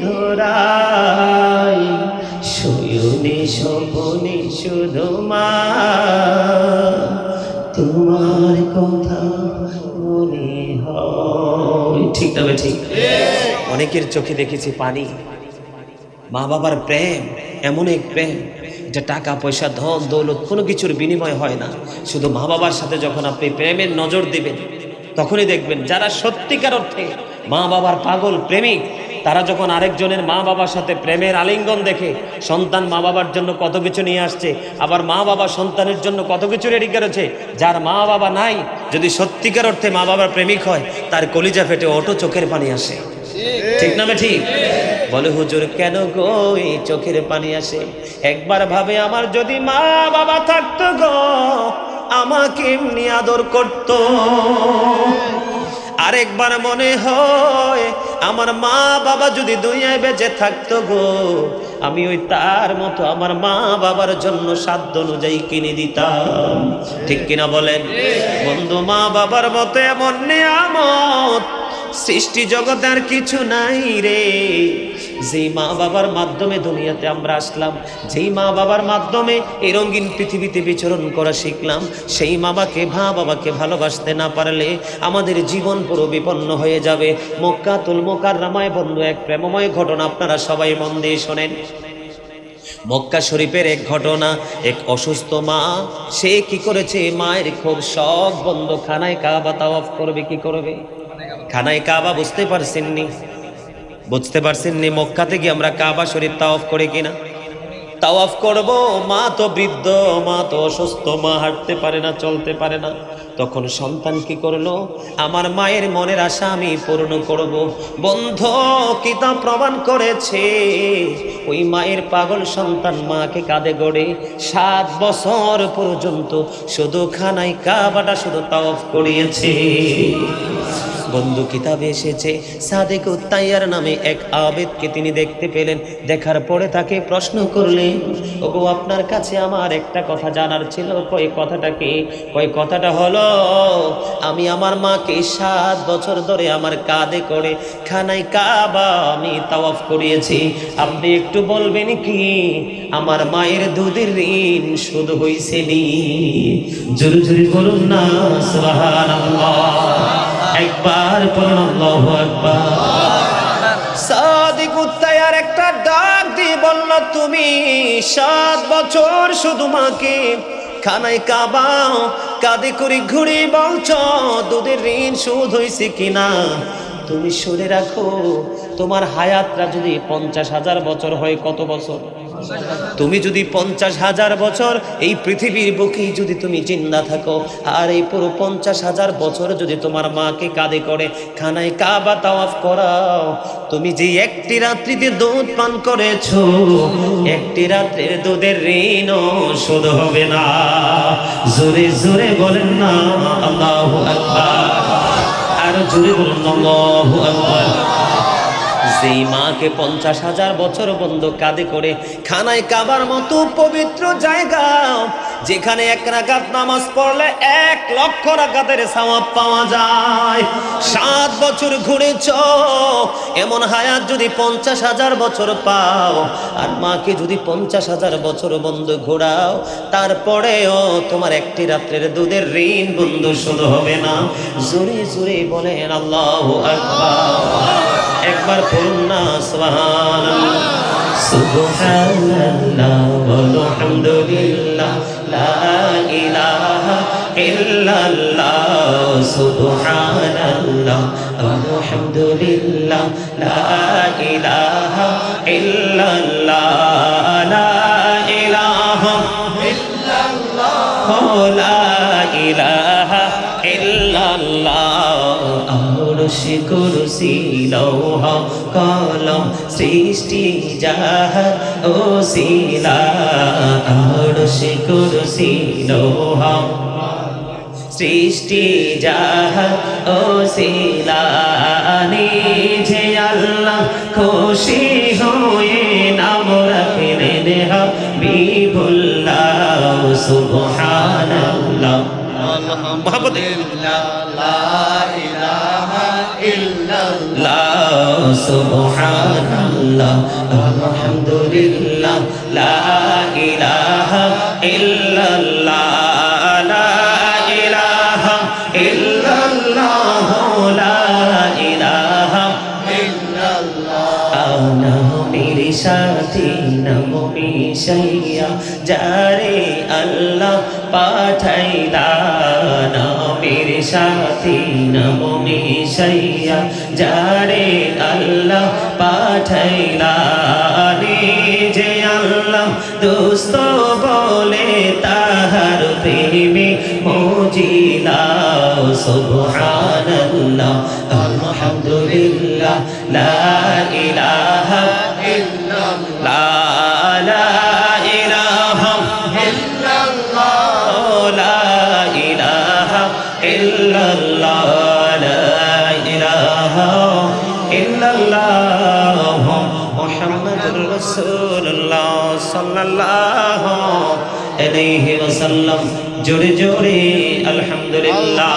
ধরাই, শয়নে স্বপনে শুধু মা, তোমার কথা মনে হয়। ঠিক তবে ঠিক। অনেকের চোখে দেখেছি পানি। মা বাবার প্রেম এমন এক প্রেম, এটা টাকা পয়সা ধন দৌলত কোনো কিছুর বিনিময় হয় না। শুধু মা বাবার সাথে যখন আপনি প্রেমের নজর দিবেন, তখনই দেখবেন যারা সত্যিকার অর্থে মা বাবার পাগল প্রেমিক, তারা যখন আরেকজনের মা বাবার সাথে প্রেমের আলিঙ্গন দেখে, সন্তান মা বাবার জন্য কত কিছু নিয়ে আসছে, আবার মা বাবা সন্তানের জন্য কত কিছু রেডি করেছে। যার মা বাবা নাই, যদি সত্যিকার অর্থে মা বাবার প্রেমিক হয়, তার কলিজা ফেটে অটো চোখের পানি আসে। ঠিক না ঠিক? বলে হুজুর কেন গো এই চোখের পানি আসে? একবার ভাবে আমার যদি মা বাবা থাকতো গো, আমাকে এমনি আদর করতো। আরেকবার মনে হয় আমার মা বাবা যদি দুনিয়ায় বেঁচে থাকতো গো, আমি ওই তার মতো আমার মা বাবার জন্য সাধ্য অনুযায়ী কিনে দিতাম। ঠিক কিনা বলেন বন্ধু? মা বাবার মতো এমন নিয়ামত সৃষ্টি জগতে আর কিছু নাই রে। যেই মা বাবার মাধ্যমে দুনিয়াতে আমরা আসলাম, যেই মা বাবার মাধ্যমে এই রঙিন পৃথিবীতে বিচরণ করা শিখলাম, সেই বাবাকে ভালোবাসতে না পারলে আমাদের জীবন পুরো বিপন্ন হয়ে যাবে। মক্কাতুল মুকাররমায় বন্ধু এক প্রেমময় ঘটনা আপনারা সবাই মন দিয়ে শোনেন। মক্কা শরীফের এক ঘটনা। এক অসুস্থ মা, সে কি করেছে, মায়ের খুব শখ বন্ধ, খানায় কাবা তাওয়াফ করবে। কি করবে? খানায় কাবা। বুঝতে পারছেননি মক্কা থেকে আমরা কাবা শরীফ তাওয়াফ করে কিনা? তাওয়াফ করব। মা তো বৃদ্ধ, মা তো অসুস্থ, মা হাঁটতে পারে না, চলতে পারে না। তখন সন্তান কি করলো? আমার মায়ের মনের আশা আমি পূর্ণ করব। বন্ধ কিতাব প্রমাণ করেছে, ওই মায়ের পাগল সন্তান মাকে কাঁধে গড়ে 7 বছর পর্যন্ত শুধু খানায় কাবাটা শুধু তাওয়াফ করিয়েছে। বন্ধু কিতাবে এসেছে, সাদেক উত্তাইয়ার নামে এক আবেদকে তিনি দেখতে পেলেন। দেখার পরে তাকে প্রশ্ন করলেন, ওগো আপনার কাছে আমার একটা কথা জানার ছিল। কই কথাটা কি? কই কথাটা হলো, আমি আমার মাকে 7 বছর ধরে আমার কাঁধে করে খানায় কাবা আমি তাওয়াফ করিয়েছি। আপনি একটু বলবেন কি আমার মায়ের দুধের ঋণ শোধ হইছে নি? জোরে জোরে বলুন না সুবহানাল্লাহ। একবার পড়ুন আল্লাহু আকবার। সাদিক উত্তায়ার একটা ডাক দিয়ে বলল, তুমি 7 বছর শুধু মাকে খানায় কাবা কাঁধে করে ঘুরে বলছ দুধের ঋণ শোধ হয়েছে কিনা? তুমি শুনে রাখো, তোমার হায়াতটা যদি 50,000 বছর হয়, কত বছর? তুমি যদি 50,000 বছর এই পৃথিবীর বুকে যদি তুমি জিন্দা থাকো, আর এই পুরো 50,000 বছর যদি তোমার মাকে কাঁধে করে খানায় কাবা তাওয়াফ করাও, তুমি যে একটি রাত্রিতে দুধ পান করেছো, একটি রাত্রির দুধের ঋণও শোধ হবে না। জোরে জোরে বলেন না আল্লাহু আকবার। আর জোরে বলুন আল্লাহু আকবার। যেই মাকে 50,000 বছর বন্ধ কাঁধে করে খানায় কাবার মতো পবিত্র জায়গা, যেখানে 1 রাকাত নামাজ পড়লে 1 লক্ষ রাকাতের সওয়াব পাওয়া যায়, 7 বছর ঘুরেছ, এমন হায়াত যদি 50,000 বছর পাও, আর মাকে যদি 50,000 বছর বন্ধ ঘোরাও, তারপরেও তোমার একটি রাত্রের দুধের ঋণ বন্ধ শোধ হবে না। জোরে জোরে বলেন আল্লাহু আকবার। একবার পড়ুন না সুবহানাল্লাহ। সুবহানাল্লাহ ওয়ালহামদুলিল্লাহ লা ইলাহা ইল্লাল্লাহ সুবহানাল্লাহ ইল্লাল্লাহ আলহামদুলিল্লাহ লা ইলাহা ইল্লাল্লাহ লা ইলাহা ইল্লাল্লাহ লা ইলাহা ইল্লাল্লাহ আরশ কুরসি লৌহ কলম সৃষ্টি যাহার ওসিলা আরশ কুরসি লৌহ সৃষ্টি যাহার ওসিলা নিজে আল্লাহ খুশি হয়ে নাম রাখলেন হাবিবুল্লাহ সুবহানাল্লাহ সুবহানাল্লাহ আলহামদুলিল্লাহ লা ইলাহা ইল্লাল্লাহ লা ইলাহা ইল্লাল্লাহ লা ইলাহা ইল্লাল্লাহ মেরে সাথী নাম মিশাইয়া যারে আল্লাহ পাঠাইলা নামের সাথী নাম মিশাইয়া যারে আল্লাহ পাঠাইলা নিজে আল্লাহ দোস্ত বলে তাহার প্রেমে মজিলা সুবহানাল্লাহ আলহামদুলিল্লাহ লা ইলাহা ইল্লাল্লাহ লা ইলাহা ইল্লাল্লাহ লা ইলাহা ইল্লাল্লাহ লা ইলাহা ইল্লাল্লাহ মুহাম্মাদুর রাসূলুল্লাহ সাল্লাল্লাহু আলাইহি ওয়াসাল্লাম জোরে জোরে আলহামদুলিল্লাহ।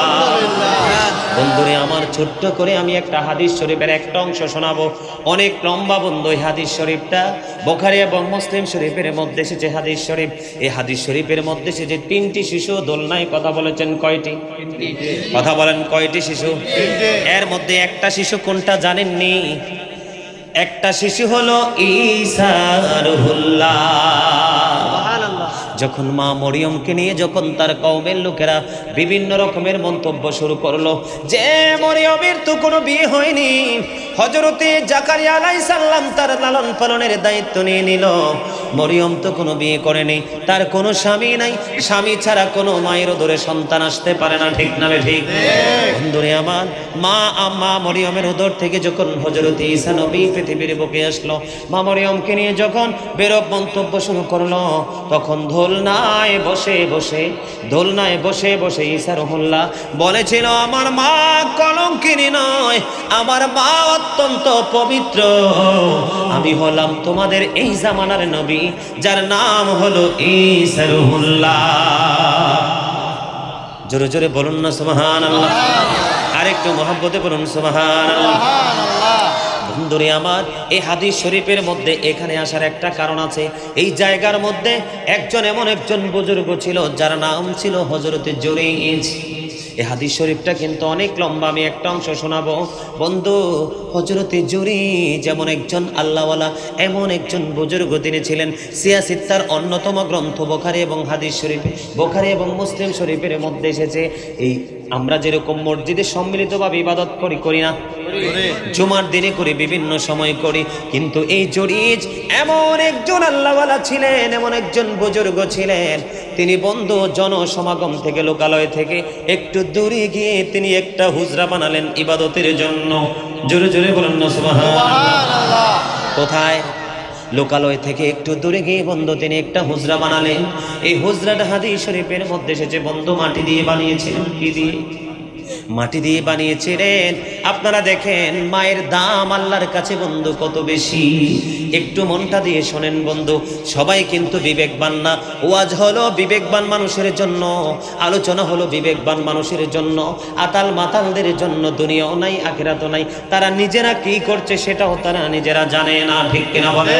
বন্ধুরে আমার ছোট্ট করে আমি একটা হাদিস শরীফের একটা অংশ শোনাবো, অনেক লম্বা বন্ধু। এই হাদিস শরীফটা বুখারী এবং মুসলিম শরীফের মধ্যে এসেছে হাদিস শরীফ। এই হাদিস শরীফের মধ্যে এসেছে তিনটি শিশু দোলনায় কথা বলেছেন। কয়টি কথা বলেন? কয়টি শিশু? এর মধ্যে একটা শিশু কোনটা জানেননি? একটা শিশু হলো ঈসা রুহুল্লাহ। যখন মা মরিয়মকে নিয়ে যখন তার কওমের লোকেরা বিভিন্ন রকমের মন্তব্য শুরু করলো যে মরিয়মের তো কোনো বিয়ে হয়নি, হযরতে জাকারিয়া আলাইহিস সালাম তার লালন পালনের দায়িত্ব নিয়ে নিল। মরিয়ম তো কোনো বিয়ে করেনি, তার কোনো স্বামী নাই, স্বামী ছাড়া কোনো মায়ের উদরে সন্তান আসতে পারে না। ঠিক না ঠিক? বন্ধুরে আমার, মা মরিয়মের উদর থেকে যখন হযরতে ঈসা নবী পৃথিবীর বুকে আসলো, মা মরিয়মকে নিয়ে যখন বেরব মন্তব্য শুরু করলো, তখন দোলনায় বসে বসে ঈসা রুহুল্লাহ বলেছিল, আমার মা কলঙ্কিনী নয়, আমার মা অত্যন্ত পবিত্র। আমি হলাম তোমাদের এই জামানার নবী, যার নাম হলো ঈসা রুহুল্লাহ। জোরে জোরে বলুন না সুবহানাল্লাহ। আরেকটু মহব্বতে বলুন সুবহানাল্লাহ। বন্ধুরে আমার, এই হাদিস শরীফের মধ্যে এখানে আসার একটা কারণ আছে। এই জায়গার মধ্যে এমন একজন বুজুর্গ ছিল যার নাম ছিল হযরতে জুরাইজ। এই হাদিস শরীফটা কিন্তু অনেক লম্বা, আমি একটা অংশ শোনাবো। বন্ধু, হযরতে জুরাইজ যেমন একজন আল্লাহওয়ালা, এমন একজন বুজুর্গ তিনি ছিলেন। সিয়াসিত্তার অন্যতম গ্রন্থ বুখারী এবং হাদিস শরীফ, বুখারী এবং মুসলিম শরীফের মধ্যে এসেছে। এই আমরা যেরকম মসজিদে সম্মিলিতভাবে ইবাদত করি না, জুমার দিনে করি, বিভিন্ন সময় করি, কিন্তু এই জুরাইজ এমন একজন আল্লাহওয়ালা ছিলেন, এমন একজন বুজুর্গ ছিলেন। তিনি বন্ধু জনসমাগম থেকে, লোকালয় থেকে একটু দূরে গিয়ে তিনি একটা হুজরা বানালেন ইবাদতের জন্য। জোরে জোরে বলুন না সুবহানাল্লাহ। কোথায়? লোকালয় থেকে একটু দূরে গিয়ে বন্ধু তিনি একটা হুজরা বানালেন। এই হুজরাটা হাদিস শরীফের মধ্যে এসেছে। বন্ধু মাটি দিয়ে বানিয়েছিলেন। কি দিয়ে? মাটি দিয়ে বানিয়েছিলেন। আপনারা দেখেন মায়ের দাম আল্লাহর কাছে বন্ধু কত বেশি। একটু মনটা দিয়ে শোনেন বন্ধু, সবাই কিন্তু বিবেকবান না। ওয়াজ হলো বিবেকবান মানুষের জন্য, আলোচনা হলো বিবেকবান মানুষের জন্য। আতাল মাতালদের জন্য দুনিয়াও নাই, আখিরাতও নাই। তারা নিজেরা কি করছে সেটাও তারা নিজেরা জানে না। ঠিক কিনা বলে?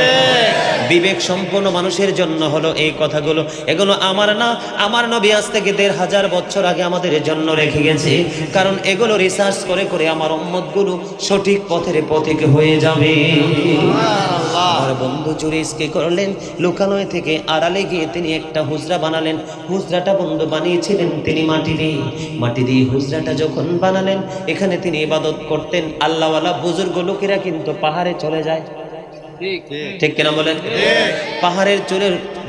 বিবেক সম্পন্ন মানুষের জন্য হলো এই কথাগুলো। এগুলো আমার না, আমার নবী আজ থেকে ১৫০০ বছর আগে আমাদের জন্য রেখে গেছে। কারণ এগুলো রিসার্চ করে করে আমার উম্মতগুলো সঠিক পথের পথিক হয়ে যাবে। আমার বন্ধু জুরিস কি করলেন, লোকালয় থেকে আড়ালে গিয়ে তিনি একটা হুজরা বানালেন। হুজরাটা বন্ধু বানিয়েছিলেন তিনি মাটি দিয়ে হুজরাটা যখন বানালেন, এখানে তিনি ইবাদত করতেন। আল্লাহওয়ালা বুজুর্গ লোকেরা কিন্তু পাহাড়ে চলে যায়, ঠিক কিনা বলেন?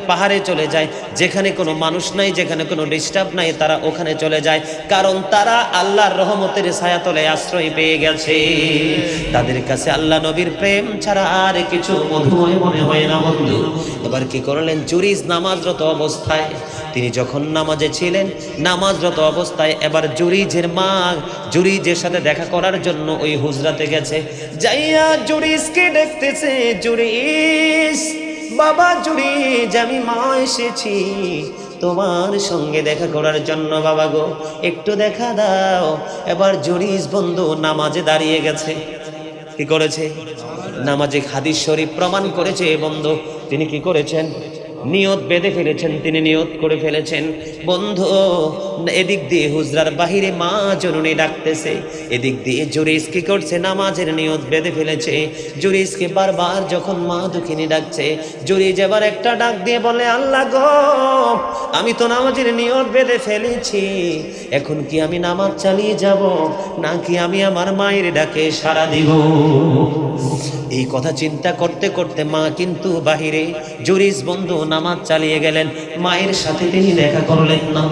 পাহাড়ে চলে যায়, যেখানে কোনো মানুষ নাই, যেখানে কোনো ডিস্টার্ব নাই, তারা ওখানে চলে যায়। কারণ তারা আল্লাহর রহমতের ছায়াতলে আশ্রয় পেয়ে গেছে। তাদের কাছে আল্লাহ নবীর প্রেম ছাড়া আর কিছু মধুময় মনে হয় না বন্ধু। এবার কি করলেন, জুরিজ নামাজরত অবস্থায়, তিনি যখন নামাজে ছিলেন, নামাজরত অবস্থায় এবার জুরিজের মা জুরিজের সাথে দেখা করার জন্য ওই হুজরাতে গেছে। যাইয়া জুরিজকে দেখতেছে, জুরিজ, বাবা জুরিজ, আমি মা এসেছি তোমার সঙ্গে দেখা করার জন্য, বাবা গো একটু দেখা দাও। এবার জুরিজ বন্ধু নামাজে দাঁড়িয়ে গেছে। কি করেছে? নামাজে হাদিস শরীফ প্রমাণ করেছে বন্ধু। তিনি কি করেছেন? নিয়ত বেঁধে ফেলেছেন, তিনি নিয়ত করে ফেলেছেন বন্ধু। এদিক দিয়ে হুজরার বাহিরে মা জননী ডাকতেছে, এদিক দিয়ে জুরিজ কি করছে, নামাজের নিয়ত বেঁধে ফেলেছে। জুরিজকে বারবার যখন মা দুঃখিনী ডাকছে, জুরিজ এবার একটা ডাক দিয়ে বলে, আল্লাহ গো, আমি তো নামাজের নিয়ত বেঁধে ফেলেছি, এখন কি আমি নামাজ চালিয়ে যাব নাকি আমি আমার মায়ের ডাকে সাড়া দিব? এই কথা চিন্তা করতে করতে মা কিন্তু বাহিরে, জুরিজ বন্ধু নামাজ চালিয়ে গেলেন, মায়ের সাথে তিনি দেখা করলেন না।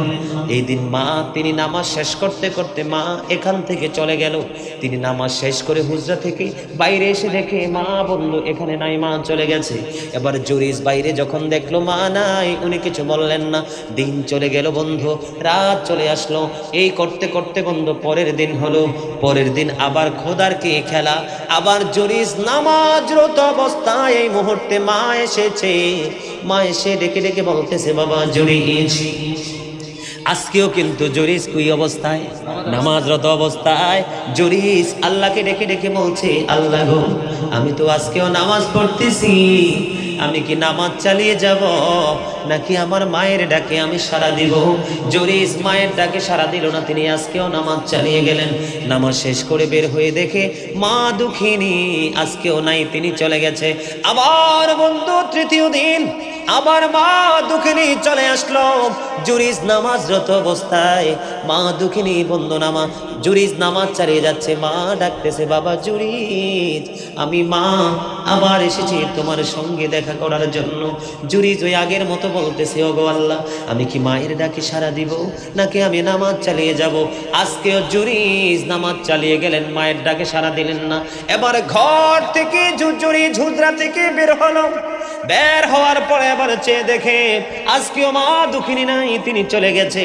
এই দিন মা, তিনি নামাজ শেষ করতে করতে মা এখান থেকে চলে গেল। তিনি নামাজ শেষ করে হুজরা থেকে বাইরে এসে দেখে মা বন্ধু এখানে নাই, মা চলে গেছে। এবার জুরিজ বাইরে যখন দেখলো মা নাই, উনি কিছু বললেন না। দিন চলে গেল বন্ধু, রাত চলে আসলো। এই করতে করতে বন্ধু পরের দিন হলো। পরের দিন আবার খোদার কে খেলা, আবার জুরিজ নামাজরত অবস্থায় এই মুহূর্তে মা এসেছে। মা এসে ডেকে ডেকে বলতেছে, বাবা জুরিজ, আজকেও কিন্তু জুরিজ কুই অবস্থায়, নামাজরত অবস্থায় জুরিজ আল্লাহকে ডেকে ডেকে বলছে, আল্লাহ গো, আমি তো আজকেও নামাজ পড়তেছি, আমি কি নামাজ চালিয়ে যাব নাকি আমার মায়ের ডাকে আমি সাড়া দিব? জুরিজ মায়ের ডাকে সাড়া দিল না, তিনি আজকেও নামাজ চালিয়ে গেলেন। নামাজ শেষ করে বের হয়ে দেখে মা দুঃখিনী আজকেও নাই, তিনি চলে গেছে। আবার বন্ধু তৃতীয় দিন আবার মা দুঃখিনী চলে আসলো। জুরিজ নামাজরত অবস্থায়, মা দুঃখিনী বন্ধু জুরিজ নামাজ চালিয়ে যাচ্ছে। মা ডাকতেছে, বাবা জুরিজ, আমি মা আবার এসেছি তোমার সঙ্গে দেখা করার জন্য। জুরিজ ওই আগের মতো বলতেছে, ওগো আল্লাহ, আমি কি মায়ের ডাকে সাড়া দিব নাকি আমি নামাজ চালিয়ে যাব? আজকেও জুরিজ নামাজ চালিয়ে গেলেন, মায়ের ডাকে সাড়া দিলেন না। এবার ঘর থেকে জুরিজ হুজরা থেকে বের হলো। বের হওয়ার পরে আবার চেয়ে দেখে আজকেও মা দুঃখিনী নাই, তিনি চলে গেছে।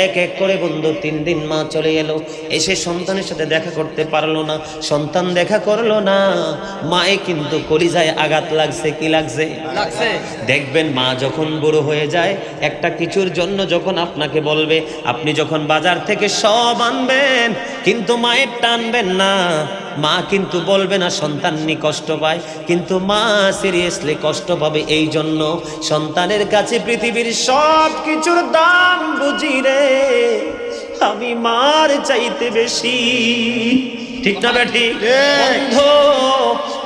এক এক করে বন্ধু 3 দিন মা চলে এলো, এসে সন্তানের সাথে দেখা করতে পারলো না। সন্তান দেখা করলো না, মায়ে কিন্তু কলিজায় আঘাত লাগছে। কি লাগছে? দেখবেন মা যখন বুড়ো হয়ে যায়, একটা কিছুর জন্য যখন আপনাকে বলবে, আপনি যখন বাজার থেকে সব আনবেন কিন্তু মায়ের টানবেন না, মা কিন্তু বলবে না, সন্তান নি কষ্ট পায়, কিন্তু মা সিরিয়াসলি কষ্ট পাবে। এই জন্য সন্তানের কাছে পৃথিবীর সব কিছুর দাম বুঝি রে, আমি মার চাইতে বেশি। ঠিক না বেটি? বন্ধু,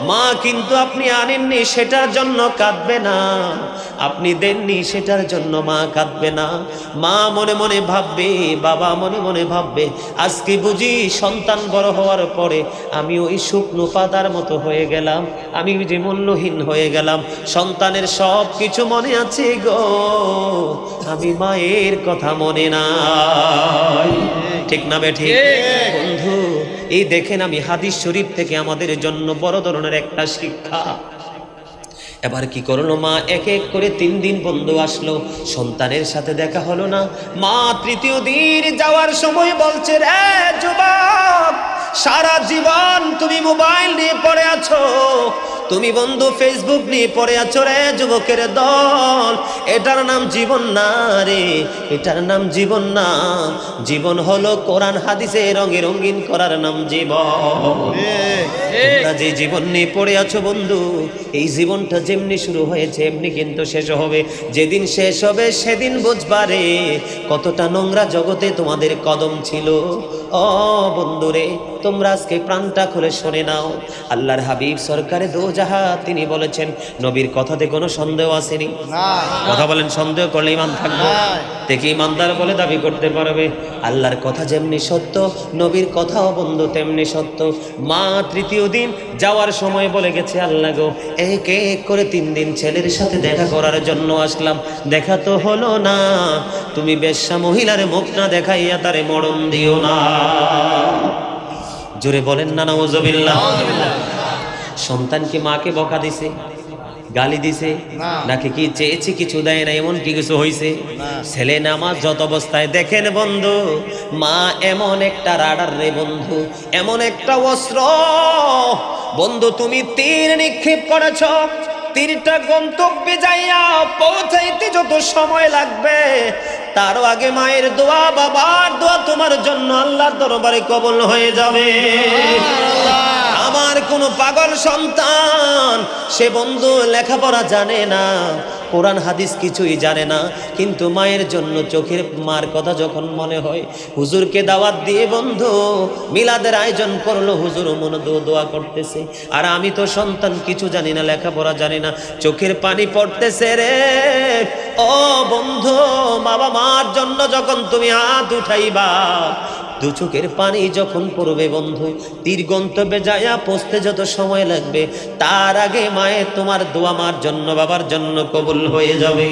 মা কিন্তু আপনি আনেননি সেটার জন্য কাঁদবে না, আপনি দেননি সেটার জন্য মা কাঁদবে না। মা মনে মনে ভাববে, বাবা মনে মনে ভাববে, আজকে বুঝি সন্তান বড় হওয়ার পরে আমি ওই শুকনো পাতার মতো হয়ে গেলাম, আমি যে মূল্যহীন হয়ে গেলাম। সন্তানের সব কিছু মনে আছে গো, আমি মায়ের কথা মনে নাই। ঠিক না বেঠি? বন্ধু, এই দেখেন, আমি হাদিস শরীফ থেকে আমাদের জন্য বড় ধরনের একটা শিক্ষা। এবার কি করলো মা, এক এক করে 3 দিন বন্ধু আসলো, সন্তানের সাথে দেখা হলো না। মা তৃতীয় দিন যাওয়ার সময় বলছে, রে যুবক, সারা জীবন তুমি মোবাইল নিয়ে পড়ে আছো, তুমি বন্ধু ফেসবুক নিয়ে পড়ে আছো রে যুবকের দল। এটার নাম জীবন না রে, এটার নাম জীবন না। জীবন হলো কোরআন হাদিসে রঙে রঙিন করার নাম জীবন। যে জীবন নিয়ে পড়ে আছো বন্ধু, এই জীবনটা যেমনি শুরু হয়েছে এমনি কিন্তু শেষ হবে। যেদিন শেষ হবে সেদিন বুঝবা রে কতটা নোংরা জগতে তোমাদের কদম ছিল। ও বন্ধুরে, তোমরা আজকে প্রাণটা খুলে শুনে নাও। আল্লাহর হাবিব সরকারে দো জাহা তিনি বলেছেন, নবীর কথাতে কোনো সন্দেহ আসেনি। কথা বলেন, সন্দেহ করলে ইমান থাকবে? দেখি ইমানদার বলে দাবি করতে পারবে? আল্লাহর কথা যেমনি সত্য, নবীর কথাও বন্ধু তেমনি সত্য। মা তৃতীয় দিন যাওয়ার সময় বলে গেছে, আল্লাহ গো, এক এক করে 3 দিন ছেলের সাথে দেখা করার জন্য আসলাম, দেখা তো হলো না। তুমি বেশ্যা মহিলার মুখ না দেখাইয়া তারে মরণ দিও না। জোরে বলেন না নাউজুবিল্লাহ। সন্তান কি মাকে বকা দিছে, গালি দিছে, নাকি কি চেয়েছে কিছু দেয় না, এমন কি কিছু হয়েছে? ছেলে নামাজ যত অবস্থায় দেখেন বন্ধু, মা এমন একটা রাডার রে বন্ধু, এমন একটা অস্ত্র বন্ধু। তুমি তীর নিক্ষেপ করেছ, তীরটা গন্তব্যে যাইয়া পৌঁছাইতে যত সময় লাগবে, তারও আগে মায়ের দোয়া, বাবার দোয়া তোমার জন্য আল্লাহর দরবারে কবুল হয়ে যাবে। আমার কোন পাগল সন্তান, সে বন্ধু লেখাপড়া জানে না, কোরআন হাদিস কিছুই জানে না, কিন্তু মায়ের জন্য চোখের মার কথা যখন মনে হয়, হুজুরকে দাওয়াত দিয়ে বন্ধু মিলাদের আয়োজন করলো, হুজুর মনে দোয়া করতেছে, আর আমি তো সন্তান কিছু জানি না, লেখাপড়া জানি না, চোখের পানি পড়তেছে রে। ও বন্ধু, বাবা মার জন্য যখন তুমি হাত উঠাইবা, দু চোখের পানি যখন পড়বে বন্ধু, তীর গন্তব্যে যায়া পৌঁছতে যত সময় লাগবে, তার আগে মায়ের তোমার দোয়া মার জন্য, বাবার জন্য কবুল হয়ে যাবে।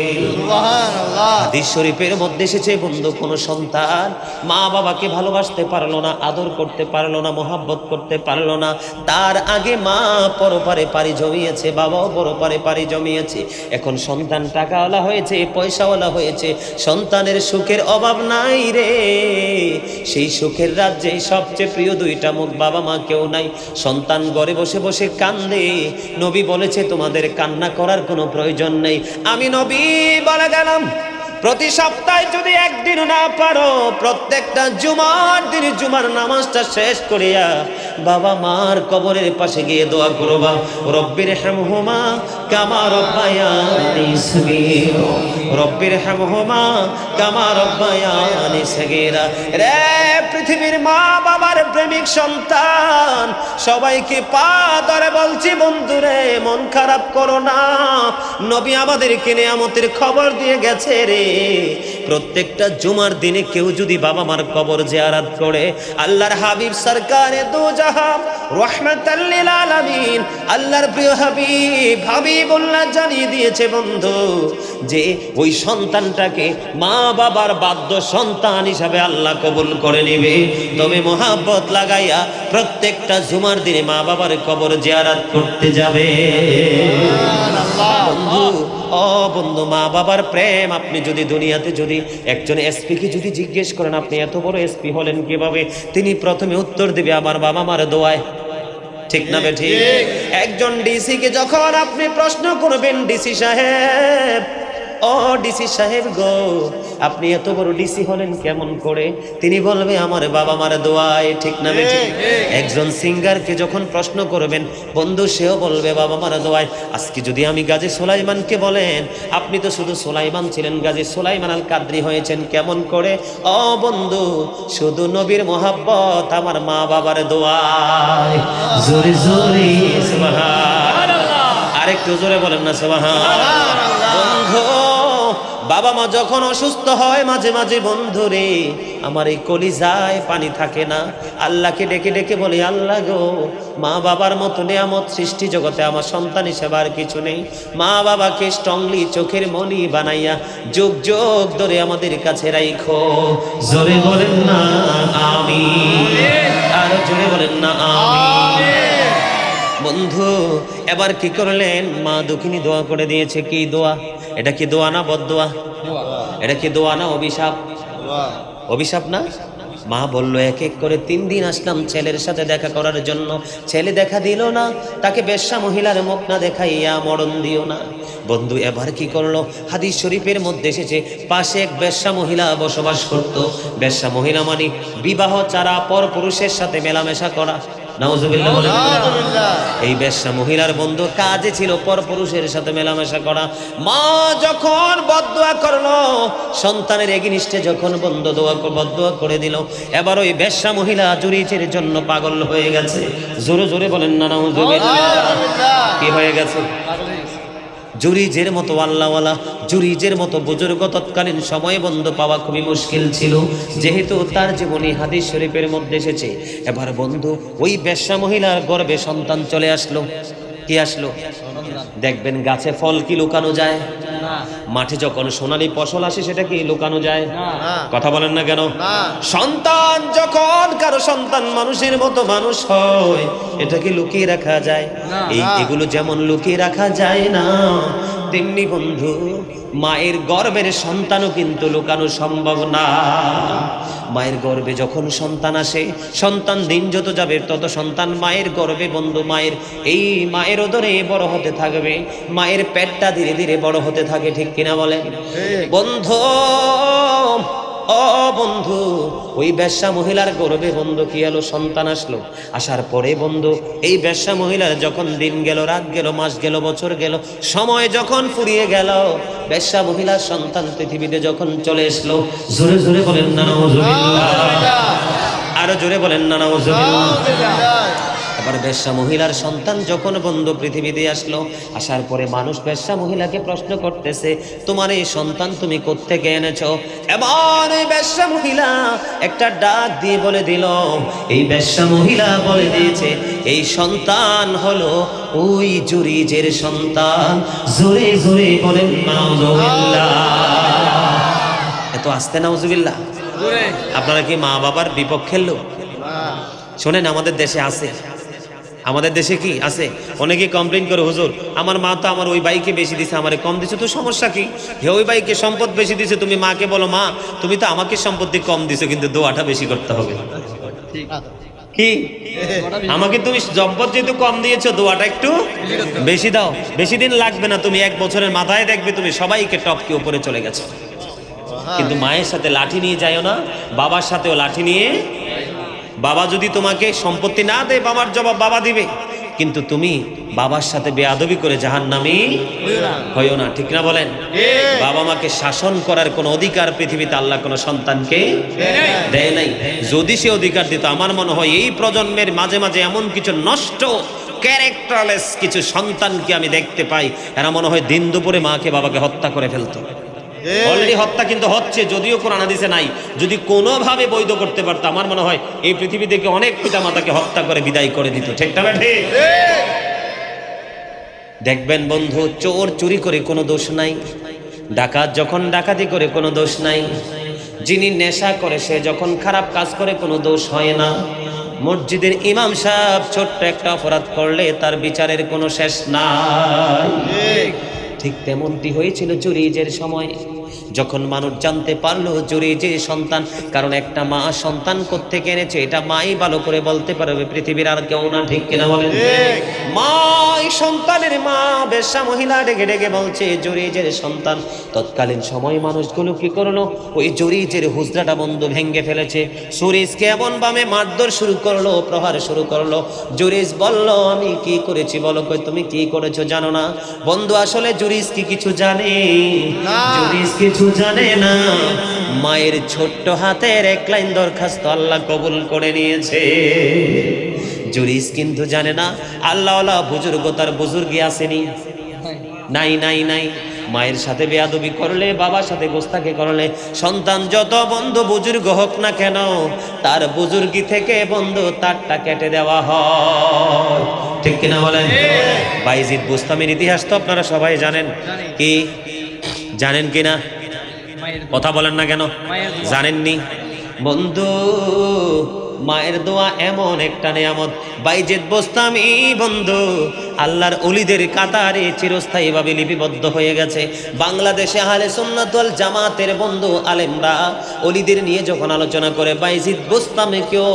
হাদিস শরীফের মধ্যে এসেছে বন্ধু, কোন সন্তান মা বাবাকে ভালোবাসতে পারলো না, আদর করতে পারলো না, মোহাব্বত করতে পারলো না, তার আগে মা পরপারে পাড়ি জমিয়েছে, বাবাও পরপারে পাড়ি জমিয়েছে। এখন সন্তান টাকাওয়ালা হয়েছে, পয়সাওয়ালা হয়েছে, সন্তানের সুখের অভাব নাই রে। সেই সুখের রাজ্যে সবচেয়ে প্রিয় দুইটা মুখ, বাবা মা কেউ নাই। সন্তান ঘরে বসে বসে কান্দে, নবী বলেছে তোমাদের কান্না করার কোনো প্রয়োজন নেই। আমি নবী বলে গেলাম, প্রতি সপ্তাহে যদি একদিন না পারো, প্রত্যেকটা জুমার দিন জুমার নামাজটা শেষ করিয়া বাবা মার কবরের পাশে গিয়ে দোয়া করবা, রব্বির হামহুমা কামা রব্বায়ানি সগীরা, রব্বির হামহুমা কামা রব্বায়ানি সগীরা। রে পৃথিবীর মা বাবার প্রেমিক সন্তান, সবাইকে পা ধরে বলছি বন্ধুরে, মন খারাপ করো না। নবী আমাদেরকে নিয়ামতের খবর দিয়ে গেছে রে, প্রত্যেকটা জুমার দিনে কেউ যদি বাবা মার কবর জিয়ারত করে, আল্লাহর হাবিব সরকারে দো জাহান রাহমাতাল লিল আলামিন, আল্লাহর প্রিয় হাবিব হাবিবুল্লাহ জানিয়ে দিয়েছে বন্ধু, যে ওই সন্তানটাকে মা বাবার বাধ্য সন্তান হিসাবে আল্লাহ কবুল করে নেবে। তবে মোহাব্বত লাগাইয়া প্রত্যেকটা জুমার দিনে মা বাবার কবর জিয়ারত করতে যাবে। বন্ধু, ও বন্ধু, মা বাবার প্রেম আপনি যদি দুনিয়াতে যদি একজন এসপিকে যদি জিজ্ঞেস করেন আপনি এত বড় এসপি হলেন কিভাবে, তিনি প্রথমে উত্তর দিবে আমার বাবা মার দোয়ায়। ঠিক না বে ঠিক? একজন ডিসি কে যখন আপনি প্রশ্ন করবেন, ডিসি সাহেব, ও ডিসি সাহেব গো, আপনি এত বড় ডিসি হলেন কেমন করে, তিনি বলবে আমার বাবা মার দোয়ায়। ঠিক না বে ঠিক? একজন সিঙ্গারকে যখন প্রশ্ন করবেন বন্ধু, সেও বলবে বাবা মার দোয়ায়। আজকে যদি আমি গাজী সুলাইমানকে বলেন, আপনি তো শুধু সুলাইমান ছিলেন, গাজী সুলাইমান আল কাদরি হয়েছেন কেমন করে, ও বন্ধু শুধু নবীর মোহাব্বত, আমার মা বাবার দোয়ায়। জোরে জোরে সুবহানাল্লাহ, আরেকটু জোরে বলেন না সুবহানাল্লাহ। বন্ধু, বাবা মা যখন অসুস্থ হয় মাঝে মাঝে বন্ধু রে, আমার এই কলিজায় পানি থাকে না, আল্লাহকে ডেকে ডেকে বলি, আল্লাহ গো, মা বাবার মতো নিয়ামত সৃষ্টি জগতে আমার সন্তান হিসেবে আর কিছু নেই। মা বাবাকে স্ট্রংলি চোখের মনি বানাইয়া যুগ যুগ ধরে আমাদের কাছে রাখো। জোরে বলেন না আমিন, আর জোরে বলেন না আমিন। বন্ধু, এবার কি করলেন, মা দুঃখিনী দোয়া করে দিয়েছে। কি দোয়া এটা? কি দোয়া না বদদোয়া? এটা কি দোয়া না অভিশাপ? অভিশাপ না? মা বলল, এক এক করে 3 দিন আসলাম ছেলের সাথে দেখা করার জন্য, ছেলে দেখা দিল না, তাকে বেশ্যা মহিলার মুখ না দেখাইয়া মরণ দিও না। বন্ধু, এবার কি করলো, হাদিস শরীফের মধ্যে এসেছে, পাশে এক বেশ্যা মহিলা বসবাস করত। বেশ্যা মহিলা মানে বিবাহ ছাড়া পর পুরুষের সাথে মেলামেশা করা। নাউজুবিল্লাহ বলেন। এই বেশ্যা মহিলার বন্ধু কাজে ছিল পর পুরুষের সাথে মেলামেশা করা। মা যখন বদ বদদুয়া করলো, সন্তানের এগেইনস্টে যখন বদদুয়া করে দিল, এবার ওই বেশ্যা মহিলা জুরিজের জন্য পাগল হয়ে গেছে। জোরে জোরে বলেন না নাউজুবিল্লাহ। কি হয়ে গেছে? জুরিজের মতো আল্লাহওয়ালা, জুরিজের মতো বুজুর্গ তৎকালীন সময়ে বন্ধু পাওয়া খুবই মুশকিল ছিল, যেহেতু তার জীবনী হাদিস শরীফের মধ্যে এসেছে। এবার বন্ধু ওই বেশ্যা মহিলার গর্ভে সন্তান চলে আসলো। কি আসলো? দেখবেন গাছে ফল কি লুকানো যায়? মাঠে যখন সোনালী ফসল আসে সেটা কি লুকানো যায়? কথা বলেন না কেন? সন্তান যখন কারো সন্তান মানুষের মতো মানুষ হয়, এটা কি লুকিয়ে রাখা যায়? এগুলো যেমন লুকিয়ে রাখা যায় না, তেমনি বন্ধু মায়ের গর্ভের সন্তানও কিন্তু লুকানো সম্ভব না। মায়ের গর্ভে যখন সন্তান আসে, সন্তান দিন যত যাবে তত সন্তান মায়ের গর্ভে বন্ধু মায়ের ওদরে বড় হতে থাকবে, মায়ের পেটটা ধীরে ধীরে বড় হতে থাকে। ঠিক কিনা বলেন বন্ধু? ও বন্ধু, ওই বেশ্যা মহিলার গর্ভে বন্ধু কি হলো? সন্তান আসলো। আসার পরে বন্ধু এই বেশ্যা মহিলার যখন দিন গেল, রাত গেল, মাস গেল, বছর গেল, সময় যখন ফুরিয়ে গেল, বেশ্যা মহিলার সন্তান পৃথিবীতে যখন চলে আসলো। জোরে জোরে বলেন না নাউজুবিল্লাহ। আরো জোরে বলেন না নাউজুবিল্লাহ। এবার বেশ্যা মহিলার সন্তান যখন বন্ধু পৃথিবীতে আসলো, আসার পরে মানুষ বেশ্যা মহিলাকে প্রশ্ন করতেছে, তোমার এই সন্তান তুমি কোত্থেকে এনেছো? এবার এই বেশ্যা মহিলা একটা ডাক দিয়ে বলে দিল, এই বেশ্যা মহিলা বলে দিয়েছে এই সন্তান হলো ওই জুরিজের সন্তান। জোরে জোরে বলেন নাউজুবিল্লাহ। এত আস্তে নাউজুবিল্লাহ। আপনারা কি মা বাবার বিপক্ষের লোক? শোনেন, আমাদের দেশে আছে, আমাদের দেশে কি আছে, অনেকে কমপ্লেইন করে, হুজুর আমার মা তো আমার ওই ভাইকে বেশি দিছে, আমারে কম দিছে, তো সমস্যা কি? হে ওই ভাইকে সম্পদ বেশি দিছে, তুমি মাকে বলো মা তুমি তো আমাকে সম্পত্তি কম দিছো, কিন্তু দোয়াটা বেশি করতে হবে। কি আমাকে তুমি সম্পদ যেহেতু কম দিয়েছো, দোয়াটা একটু বেশি দাও। বেশি দিন লাগবে না, তুমি 1 বছরের মাথায় দেখবে তুমি সবাইকে টপকে উপরে চলে গেছো। কিন্তু মায়ের সাথে লাঠি নিয়ে যাইও না, বাবার সাথেও লাঠি নিয়ে। বাবা যদি তোমাকে সম্পত্তি না দেয়, বাবার জবাব বাবা দিবে, কিন্তু তুমি বাবার সাথে বেয়াদবি করে জাহান্নামী হইও না। ঠিক না বলেন? বাবা মাকে শাসন করার কোন অধিকার পৃথিবীতে আল্লাহ কোন সন্তানকে দেয় নাই। যদি সে অধিকার দিত, আমার মনে হয় এই প্রজন্মের মাঝে মাঝে এমন কিছু নষ্ট ক্যারেক্টারলেস কিছু সন্তানকে আমি দেখতে পাই, এরা মনে হয় দিন দুপুরে মাকে বাবাকে হত্যা করে ফেলতো। অলরেডি হত্যা কিন্তু হচ্ছে, যদিও কোরআন হাদিসে নাই। যদি কোনোভাবে বৈধ করতে পারতো, আমার মনে হয় এই পৃথিবী থেকে অনেক পিতামাতাকে হত্যা করে বিদায় করে দিত। ঠিক না ঠিক? দেখবেন বন্ধু, চোর চুরি করে কোনো দোষ নাই, ডাকাত যখন ডাকাতি করে কোনো দোষ নাই, যিনি নেশা করে সে যখন খারাপ কাজ করে কোনো দোষ হয় না, মসজিদের ইমাম সাহেব ছোট্ট একটা অপরাধ করলে তার বিচারের কোনো শেষ নাই। ঠিক তেমনটি হয়েছিল জুরিজের সময়, যখন মানুষ জানতে পারলো জুরিজের সন্তান, কারণ একটা মা সন্তান কোত্থেকে এনেছে এটা মাই ভালো করে বলতে পারবে, পৃথিবীর আর কেউ না। ঠিক কিনা বলেন? মা সন্তানের মা বেশ্যা মহিলা ডেকে ডেকে বলছে জুরিজের সন্তান। তৎকালীন সময় মানুষগুলো কি করলো, ওই জুরিজের হুজরাটা বন্ধু ভেঙে ফেলেছে। জুরিজকে এমন ভাবে মারধর শুরু করলো, প্রহার শুরু করলো। জুরিজ বলল আমি কি করেছি বলো? কই তুমি কি করেছো জানো না? বন্ধু আসলে জুরিজ কি কিছু জানে না? জুরিজ কিছু জানে না। মায়ের ছোট্ট হাতের 1 লাইন দরখাস্ত আল্লাহ কবুল করে নিয়েছে। জুরিজ কিন্তু জানে না আল্লাহওয়ালা বুজুর্গ তার বুজুর্গি আসেনি, নাই নাই নাই। মায়ের সাথে বেয়াদবি করলে, বাবার সাথে গোস্তাখি করলে, সন্তান যত বন্ধু বুজুর্গ হোক না কেন, তার বুজুর্গি থেকে বন্ধু তারটা কেটে দেওয়া হয়। ঠিক কিনা বলেন? বাইজিদ বুস্তামির ইতিহাস তো আপনারা সবাই জানেন। কি জানেন কিনা? কথা বলেন না কেন? জানেননি বন্ধু? মায়ের দোয়া এমন একটা নিয়ামত। বাইজিদ বুস্তামি বন্ধু আল্লাহর ওলিদের কাতারে চিরস্থায়ীভাবে লিপিবদ্ধ হয়ে গেছে। বাংলাদেশে আহলে সুন্নাত ওয়াল জামাতের বন্ধু আলেমরা ওলিদের নিয়ে যখন আলোচনা করে, বাইজিদ বুস্তামিকেও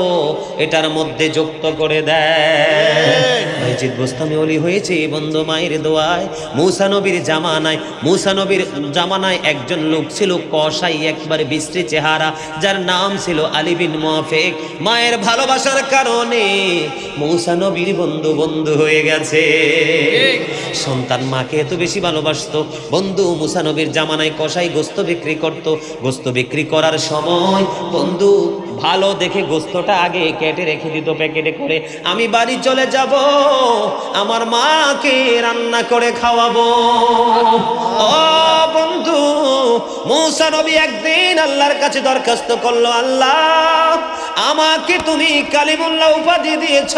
এটার মধ্যে যুক্ত করে দেয়। মসজিদ বোস্তামি ওলি হয়েছে বন্ধু মায়ের দোয়ায়। মূসা নবীর জামানায় একজন লোক ছিল কসাই, একবার বিশ্রী চেহারা, যার নাম ছিল আলী বিন মুআফিক। মায়ের ভালোবাসার কারণে মূসা নবীর বন্ধু হয়ে গেছে। সন্তান মাকে এত বেশি ভালোবাসতো বন্ধু। মূসা নবীর জামানায় কসাই গোস্ত বিক্রি করত। গোস্ত বিক্রি করার সময় বন্ধু ভালো দেখে গোস্তটা আগে কেটে রেখে দিত প্যাকেটে করে, আমি বাড়ি চলে যাব, আমার মাকে রান্না করে খাওয়াবো। ও বন্ধু, মূসা নবী একদিন আল্লাহর কাছে দরখাস্ত করলো, আল্লাহ আমাকে তুমি কালিমুল্লাহ উপাধি দিয়েছ,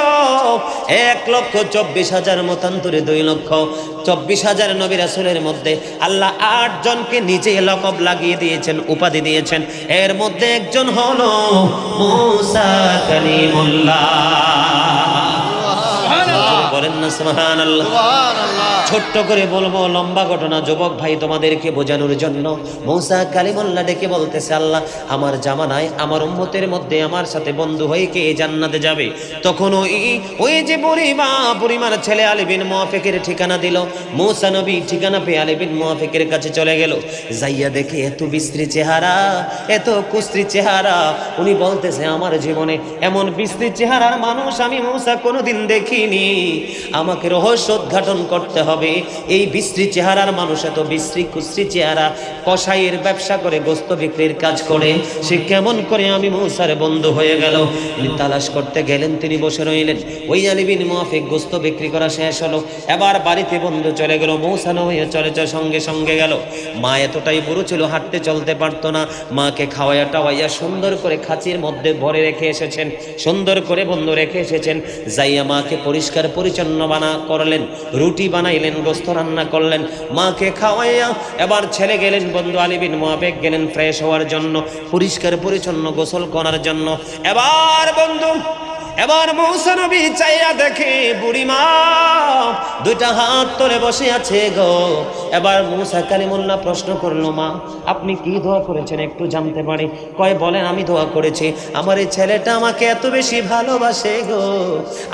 1,24,000 মতান্তরে 2,24,000 নবী রাসূলের মধ্যে আল্লাহ 8 জনকে নিজে লকব লাগিয়ে দিয়েছেন, উপাধি দিয়েছেন। এর মধ্যে একজন হলো মূসা কালিমুল্লাহ। বলেন না সুবহানাল্লাহ। ছোট্ট করে বলবো, লম্বা ঘটনা যুবক ভাই তোমাদেরকে বোঝানোর জন্য। মূসা কালিমুল্লাহ ডেকে বলতেছে, আল্লাহ আমার জামানায় আমার উম্মতের মধ্যে আমার সাথে বন্ধু হয়ে কে জান্নাতে যাবে? তখন ওই যে বুড়িমার ছেলে আলী বিন মুআফিকের ঠিকানা দিল। মূসা নবী ঠিকানা পেয়ে আলী বিন মুআফিকের কাছে চলে গেল। যাইয়া দেখে এত বিশ্রী চেহারা, এত কুশ্রী চেহারা। উনি বলতেছে, আমার জীবনে এমন বিশ্রী চেহারার মানুষ আমি মূসা কোনোদিন দেখিনি, আমাকে রহস্য উদ্ঘাটন করতে হবে। এই বিশ্রী চেহারার মানুষ, এত বিশ্রী কুশ্রী চেহারা, কসাইয়ের ব্যবসা করে, গোস্ত বিক্রির কাজ করে, সে কেমন করে আমি মূসার বন্ধু হয়ে গেল? তিনি তালাশ করতে গেলেন, তিনি বসে রইলেন। ওই আলী বিন মুআফিক গোস্ত বিক্রি করা শেষ হলো, এবার বাড়িতে বন্ধু চলে গেল। মূসা নবী চলে সঙ্গে গেল। মা এতটাই বুড়ো ছিল, হাঁটতে চলতে পারতো না। মাকে খাওয়াইয়া টাওয়াইয়া সুন্দর করে খাঁচির মধ্যে ভরে রেখে এসেছেন, সুন্দর করে বন্ধু রেখে এসেছেন। যাইয়া মাকে পরিষ্কার পরিচ্ছন্ন করলেন, রুটি বানাইলেন, গোস্ত রান্না করলেন, মাকে খাওয়াইয়া এবার ছেলে গেলেন বন্ধু আলী বিন মুআফিক গেলেন ফ্রেশ হওয়ার জন্য, পরিষ্কার পরিচ্ছন্ন গোসল করার জন্য। এবার মূসা নবী চাইয়া দেখে বুড়িমা দুইটা হাত তুলে বসে আছে গো। এবার মূসা কালিমুল্লাহ প্রশ্ন করলো, মা আপনি কি দোয়া করেছেন একটু জানতে পারি? কয় বলেন। আমি দোয়া করেছি, আমার এই ছেলেটা আমাকে এত বেশি ভালোবাসে গো,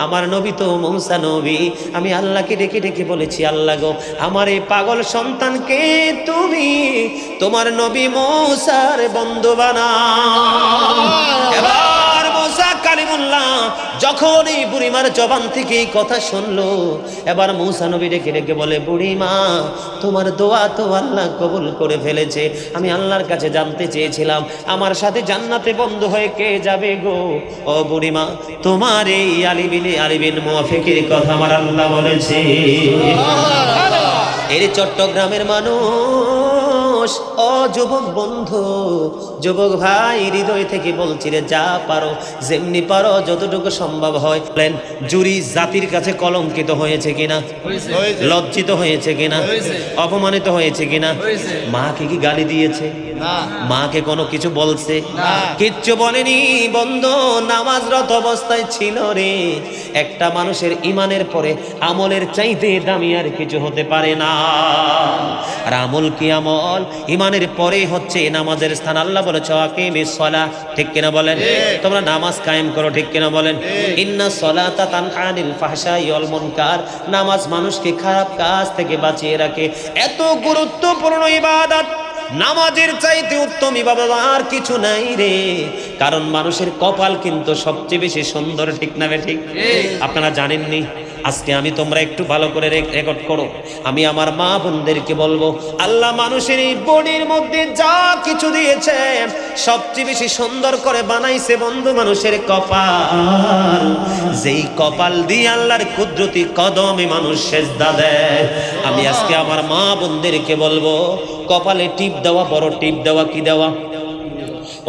আমার নবী তো মূসা নবী, আমি আল্লাহকে ডেকে ডেকে বলেছি, আল্লাহ গো আমার এই পাগল সন্তানকে তুমি তোমার নবী মূসার বন্ধু বানাও। এবার মূসা কালিমুল্লাহ যখন এই বুড়িমার জবান থেকে এই কথা শুনলো, এবার মূসা নবী ডেকে ডেকে বলে, বুড়িমা তোমার দোয়া তো আল্লাহ কবুল করে ফেলেছে। আমি আল্লাহর কাছে জানতে চেয়েছিলাম আমার সাথে জান্নাতে বন্ধু হয়ে কে যাবে গো? ও বুড়িমা, তোমার এই আলী বিন মুআফিকের কথা আমার আল্লাহ বলেছে। এর চট্টগ্রামের মানুষ, ও যুবক বন্ধু, যুবক ভাই, হৃদয় থেকে বলছি রে, যা পারো যেমনি পারো যতটুকু সম্ভব হয় বলেন। জুরি জাতির কাছে কলঙ্কিত হয়েছে কিনা? লজ্জিত হয়েছে কিনা? অপমানিত হয়েছে কিনা? মাকে কি গালি দিয়েছে? মাকে কোনো কিছু বলছে? কিচ্ছু বলেনি বন্ধু। নামাজরত অবস্থায় ছিল রে। একটা মানুষের ইমানের পরে আমলের চাইতে দামি আর কিছু হতে পারে না। আর আমল কি আমল? ইমানের পরে হচ্ছে নামাজের স্থান। আল্লাহ বলেছে আকিমিস সালাহ, ঠিক কিনা বলেন? তোমরা নামাজ কায়েম করো, ঠিক কিনা বলেন? ইন্নাস সালাতা তানহা আনিল ফাহশাই ওয়াল মুনকার, নামাজ মানুষকে খারাপ কাজ থেকে বাঁচিয়ে রাখে। এত গুরুত্বপূর্ণ ইবাদত, নামাজের চাইতে উত্তম ইবাদত আর কিছু নাই রে। কারণ মানুষের কপাল কিন্তু সবচেয়ে বেশি সুন্দর, ঠিক না ঠিক? আপনারা জানেননি? আজকে আমি তোমরা একটু ভালো করে রেকর্ড করো। আমি আমার মা বোনদেরকে বলবো, আল্লাহ মানুষের এই বডির মধ্যে যা কিছু দিয়েছে সবচেয়ে বেশি সুন্দর করে বানাইছে বন্ধু মানুষের কপাল। যেই কপাল দিয়ে আল্লাহর কুদরতি কদমে মানুষ সেজদা দেয়। আমি আজকে আমার মা বোনদেরকে বলবো, কপালে টিপ দেওয়া, বড় টিপ দেওয়া, কি দেওয়া?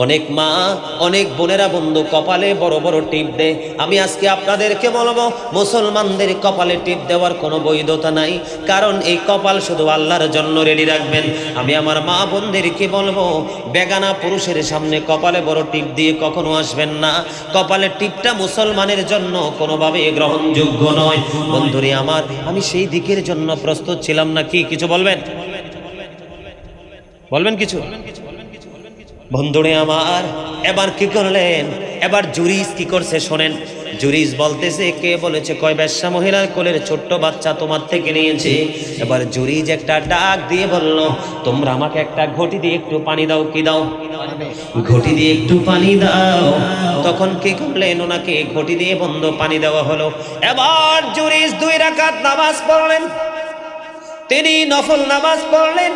অনেক মা অনেক বোনেরা বন্ধু কপালে বড় বড় টিপ দেয়। আমি আজকে আপনাদেরকে বলবো, মুসলমানদের কপালে টিপ দেওয়ার কোনো বৈধতা নাই, কারণ এই কপাল শুধু আল্লাহর জন্য রেডি রাখবেন। আমি আমার মা বোনদেরকে বলবো, বেগানা পুরুষের সামনে কপালে বড় টিপ দিয়ে কখনো আসবেন না। কপালের টিপটা মুসলমানের জন্য কোনোভাবে গ্রহণযোগ্য নয়। বন্ধুরে আমার, আমি সেই দিকের জন্য প্রস্তুত ছিলাম না। কি কিছু বলবেন? কিছু বন্ধুরে আমার, এবার কি করলেন? এবার জুরিস কি করছে শোনেন। জুরিজ বলতেছে কে বলেছে? কয় বেশ্যা মহিলার কোলের ছোট্ট বাচ্চা তোমার থেকে নিয়েছে। এবার জুরিজ একটা ডাক দিয়ে বলল, তোমরা আমাকে একটা ঘটি দিয়ে একটু পানি দাও। কি দাও? ঘটি দিয়ে একটু পানি দাও। তখন কি করলেন? ওনাকে ঘটি দিয়ে বন্ধ পানি দেওয়া হলো। এবার জুরিজ 2 রাকাত নামাজ পড়লেন, তিনি নফল নামাজ পড়লেন।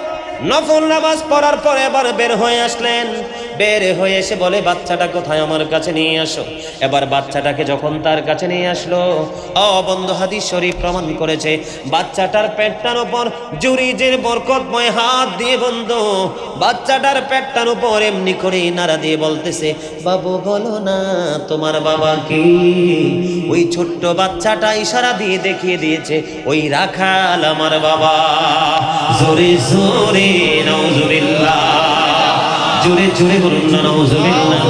নফল নামাজ পড়ার পরে এবার বের হয়ে আসলেন। বের হয়ে এসে বলে, বাচ্চাটা কোথায়? আমার কাছে নিয়ে আসো। এবার বাচ্চাটাকে যখন তার কাছে নিয়ে আসলো, বন্ধু হাদিস শরীফ প্রমাণ করেছে বাচ্চাটার পেটটার উপর জুরিজের বরকতময় হাত দিয়ে বন্ধু বাচ্চাটার পেটটার উপর এমনি করে নাড়া দিয়ে বলতেছে, বাবু বলো না তোমার বাবা কি? ওই ছোট্ট বাচ্চাটা ইশারা দিয়ে দেখিয়ে দিয়েছে, ওই রাখাল আমার বাবা। জোরে জোরে নাউজুবিল্লাহ, জোরে জোরে বলুন না নাউজুবিল্লাহ।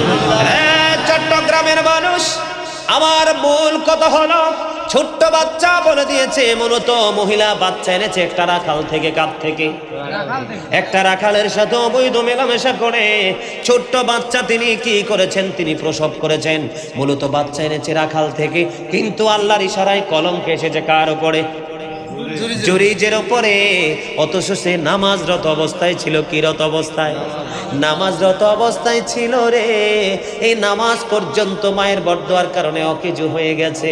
চট্টগ্রামের মানুষ, আমার মূল কথা হলো, ছোট্ট বাচ্চা বলে দিয়েছে, মূলত মহিলা বাচ্চা এনেছে একটা রাখাল থেকে। কার থেকে? একটা রাখালের সাথে অবৈধ মেলামেশা করে ছোট্ট বাচ্চা তিনি কি করেছেন? তিনি প্রসব করেছেন। মূলত বাচ্চা এনেছে রাখাল থেকে, কিন্তু আল্লাহর ইশারায় কলঙ্ক এসেছে কার উপরে? জুরিজের উপরে। অথচ সে নামাজরত অবস্থায় ছিল। কিরত অবস্থায়? নামাজরত অবস্থায় ছিল রে। এই নামাজ পর্যন্ত মায়ের বরদোয়ার কারণে অকেজু হয়ে গেছে,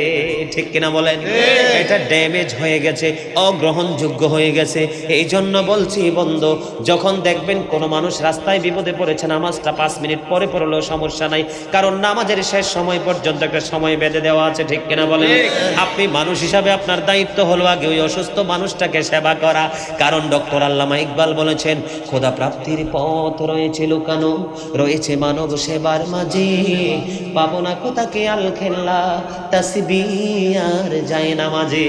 ঠিক কিনা বলেন? এটা ড্যামেজ হয়ে গেছে, অগ্রহণযোগ্য হয়ে গেছে। এই জন্য বলছি বন্ধু, যখন দেখবেন কোনো মানুষ রাস্তায় বিপদে পড়েছে, নামাজটা 5 মিনিট পরে পড়লেও সমস্যা নাই, কারণ নামাজের শেষ সময় পর্যন্ত একটা সময় বেঁধে দেওয়া আছে, ঠিক কিনা বলেন? আপনি মানুষ হিসাবে আপনার দায়িত্ব হলো আগে ওই অসুস্থ মানুষটাকে সেবা করা। কারণ ডক্টর আল্লামা ইকবাল বলেছেন, খোদা প্রাপ্তির পথ রয়েছে লুকানো, রয়েছে মানব সেবার মাঝে, পাবো না কোথাকে আল খেল্লা তাসবিহ আর যায় না মাঝে।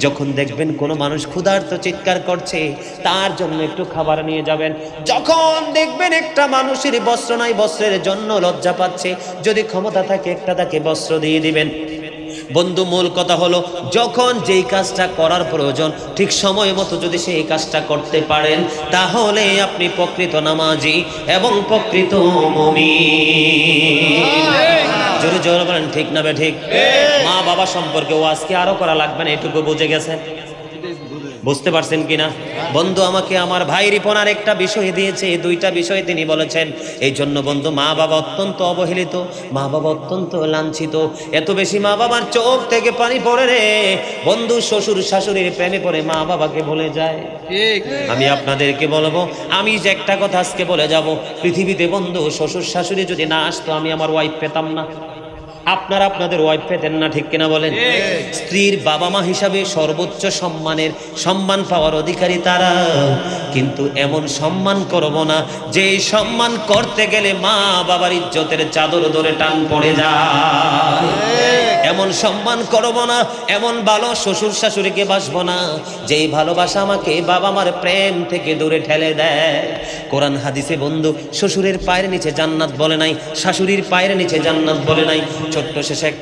যখন দেখবেন কোনো মানুষ ক্ষুধার্ত চিৎকার করছে, তার জন্য একটু খাবার নিয়ে যাবেন। যখন দেখবেন একটা মানুষের বস্ত্র নাই, বস্ত্রের জন্য লজ্জা পাচ্ছে, যদি ক্ষমতা থাকে একটা তাকে বস্ত্র দিয়ে দিবেন। বন্ধু, মূল কথা হলো, যখন যেই কাজটা করার প্রয়োজন ঠিক সময় মতো যদি সেই কাজটা করতে পারেন, তাহলে আপনি প্রকৃত নামাজি এবং প্রকৃত মুমিন। জোরে জোরে বলেন ঠিক না ঠিক? মা বাবা সম্পর্কে আজকে আরো করা লাগবে না, এটুকু বুঝে গেছেন? বুঝতে পারছেন কিনা বন্ধু? আমাকে আমার ভাই রিপনার একটা বিষয় দিয়েছে, 2টা বিষয় তিনি বলেছেন। এই জন্য বন্ধু, মা বাবা অত্যন্ত অবহেলিত, মা বাবা অত্যন্ত লাঞ্ছিত। এত বেশি মা বাবার চোখ থেকে পানি পড়ে রে বন্ধু, শ্বশুর শাশুড়ির প্রেমে পড়ে মা বাবাকে ভুলে যায়। আমি আপনাদেরকে বলবো, আমি যে একটা কথা আজকে বলে যাব, পৃথিবীতে বন্ধু শ্বশুর শাশুড়ি যদি না আসতো, আমি আমার ওয়াইফ পেতাম না, আপনারা আপনাদের ওয়াইফ পেতেন না, ঠিক কিনা বলেন? স্ত্রীর বাবা মা হিসাবে সর্বোচ্চ সম্মান পাওয়ার অধিকারী তারা, কিন্তু এমন সম্মান করব না যে সম্মান করতে গেলে মা বাবার ইজ্জতের চাদর ধরে টান পড়ে যায়। এমন সম্মান করব না, এমন ভালো শ্বশুর শাশুড়িকে বাসবো না যেই ভালোবাসা আমাকে বাবা মার প্রেম থেকে দূরে ঠেলে দেয়। কোরআন হাদিসে বন্ধু শ্বশুরের পায়ের নিচে জান্নাত বলে নাই, শাশুড়ির পায়ের নিচে জান্নাত বলে নাই।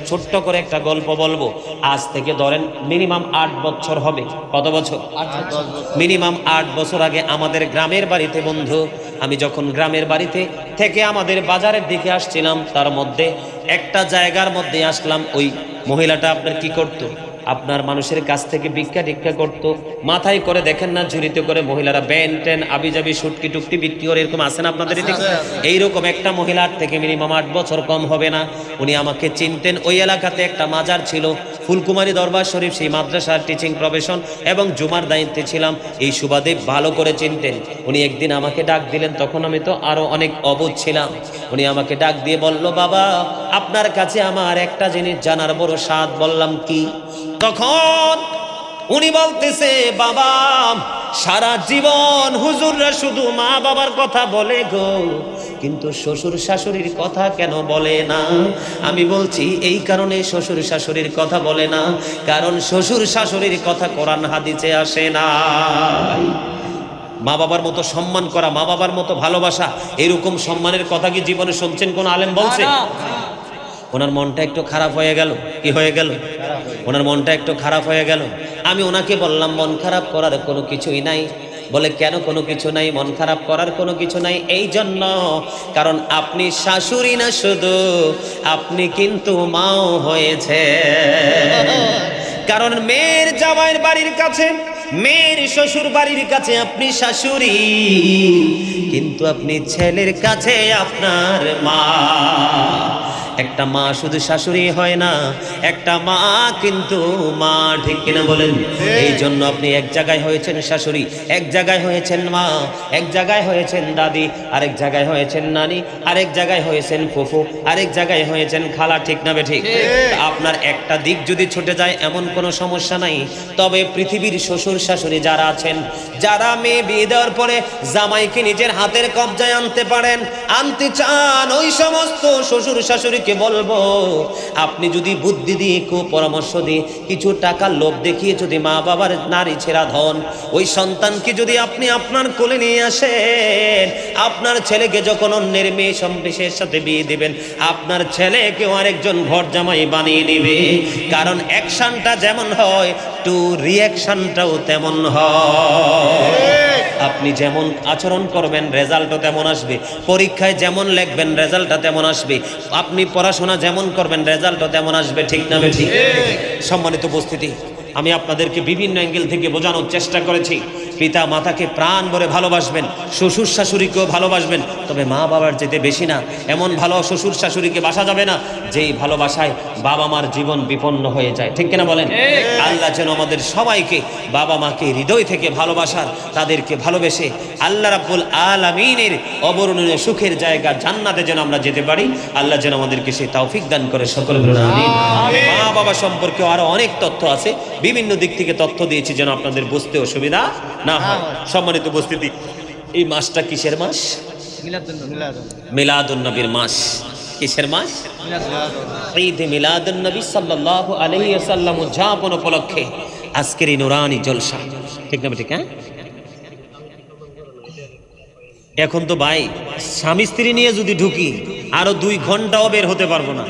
ছোট্ট করে একটা গল্প বলবো। আজ থেকে ধরেন মিনিমাম 8 বছর হবে। কত বছর? মিনিমাম 8 বছর আগে আমাদের গ্রামের বাড়িতে বন্ধু, আমি যখন গ্রামের বাড়িতে থেকে আমাদের বাজারের দিকে আসছিলাম, তার মধ্যে একটা জায়গার মধ্যে আসলাম। ওই মহিলাটা আপনার কি করতো? আপনার মানুষের কাছ থেকে ভিক্ষা টিক্ষা করতো, মাথায় করে দেখেন না ঝুড়িতে করে মহিলারা ব্যান ট্যান আবিজাবি সুটকি টুকটি বিক্রি করে, এরকম আসেন আপনাদের এদিকে? এইরকম একটা মহিলার থেকে মিনিমাম 8 বছর কম হবে না। উনি আমাকে চিনতেন। ওই এলাকাতে একটা মাজার ছিল, ফুলকুমারী দরবার শরীফ, সেই মাদ্রাসার টিচিং প্রফেশন এবং জুমার দায়িত্বে ছিলাম, এই সুবাদে ভালো করে চিনতেন। উনি একদিন আমাকে ডাক দিলেন, তখন আমি তো আরো অনেক অবুঝ ছিলাম। উনি আমাকে ডাক দিয়ে বলল, বাবা আপনার কাছে আমার একটা জিনিস জানার বড় স্বাদ। বললাম কি? তখন উনি বলতেছে, বাবা সারা জীবন হুজুররা শুধু মা বাবার কথা বলে গো, কিন্তু শ্বশুর শাশুড়ির কথা কেন বলে না? আমি বলছি এই কারণে শ্বশুর শাশুড়ির কথা বলে না, কারণ শ্বশুর শাশুড়ির কথা কোরআন হাদিসে আসে না। মা বাবার মতো সম্মান করা, মা বাবার মতো ভালোবাসা, এরকম সম্মানের কথা কি জীবনে শুনছেন কোন আলেম বলছে? ওনার মনটা একটু খারাপ হয়ে গেল। কি হয়ে গেল? ওনার মনটা একটু খারাপ হয়ে গেল। আমি ওনাকে বললাম, মন খারাপ করার কোনো কিছুই নাই। বলে কেন? কোনো কিছু নাই, মন খারাপ করার কোনো কিছু নাই। এই জন্য কারণ আপনি শাশুড়ি না শুধু, আপনি কিন্তু মাও হয়েছে। কারণ মেয়ের জামাইয়ের বাড়ির কাছে, মেয়ের শ্বশুর বাড়ির কাছে আপনি শাশুড়ি, কিন্তু আপনি ছেলের কাছে আপনার মা। একটা মা শুধু শাশুড়ি হয় না, একটা মা কিন্তু মা, ঠিক কিনা বলেন? এই জন্য আপনি এক জায়গায় হয়েছেন শাশুড়ি, এক জায়গায় হয়েছেন মা, এক জায়গায় হয়েছেন দাদি, আরেক জায়গায় হয়েছেন নানি, আরেক জায়গায় হয়েছেন ফুফু, আরেক জায়গায় হয়েছেন খালা, ঠিক না বেঠিক? আপনার একটা দিক যদি ছুটে যায় এমন কোনো সমস্যা নাই। তবে পৃথিবীর শ্বশুর শাশুড়ি যারা আছেন, যারা মেয়ে বিয়ে দেওয়ার পরে জামাইকে নিজের হাতের কবজায় আনতে পারেন, আনতে চান, ওই সমস্ত শ্বশুর শাশুড়িকে বলবো, আপনি যদি বুদ্ধি দিয়ে, পরামর্শ দিয়ে, কিছু টাকার লোভ দেখিয়ে যদি মা বাবার নারী ছেড়া ধন, ওই সন্তানকে যদি আপনি আপনার কোলে নিয়ে আসেন, আপনার ছেলেকে যখন অন্যের মেয়ে সম্পর্কের সাথে বিয়ে দিবেন, আপনার ছেলেকেও আরেকজন ঘর জামাই বানিয়ে দিবে। কারণ অ্যাকশনটা যেমন হয়, টু রিঅ্যাকশনটাও তেমন হয়। আপনি যেমন আচরণ করবেন রেজাল্টও তেমন আসবে, পরীক্ষায় যেমন লিখবেন রেজাল্টটা তেমন আসবে, আপনি পড়াশোনা যেমন করবেন রেজাল্টও তেমন আসবে, ঠিক না ঠিক? সম্মানিত উপস্থিতি, আমি আপনাদেরকে বিভিন্ন অ্যাঙ্গেল থেকে বোঝানোর চেষ্টা করেছি। পিতা মাতাকে প্রাণ ভরে ভালোবাসবেন, শ্বশুর শাশুড়িকেও ভালোবাসবেন, তবে মা বাবার যেতে বেশি না। এমন ভালো শ্বশুর শাশুড়িকে বাসা যাবে না যেই ভালোবাসায় বাবা মার জীবন বিপন্ন হয়ে যায়, ঠিক কিনা বলেন? আল্লাহ যেন আমাদের সবাইকে বাবা মাকে হৃদয় থেকে ভালোবাসার, তাদেরকে ভালোবেসে আল্লাহ রাব্বুল আলামিনের অবর্ণনীয় সুখের জায়গা জান্নাতে যেন আমরা যেতে পারি। আল্লাহ যেন আমাদেরকে সেই তৌফিক দান করে, সকলে বলুন আমিন। মা বাবা সম্পর্কে আরো অনেক তথ্য আছে, বিভিন্ন দিক থেকে তথ্য দিয়েছি যেন আপনাদের বুঝতে অসুবিধা না হয়। সম্মানিত উপস্থিতি, এই মাসটা কিসের মাস? মিলাদুন নবীর মাস। কিসের মাস? ঈদ মিলাদুন নবী সাল্লাল্লাহু আলাইহি ওয়াসাল্লাম উদযাপন উপলক্ষে আজকের এই নুরানি জলসা, ঠিক না ঠিক? হ্যাঁ, এখন তো ভাই স্বামী স্ত্রী নিয়ে যদি ঢুকি আরো 2 ঘন্টাও বের হতে পারবো না।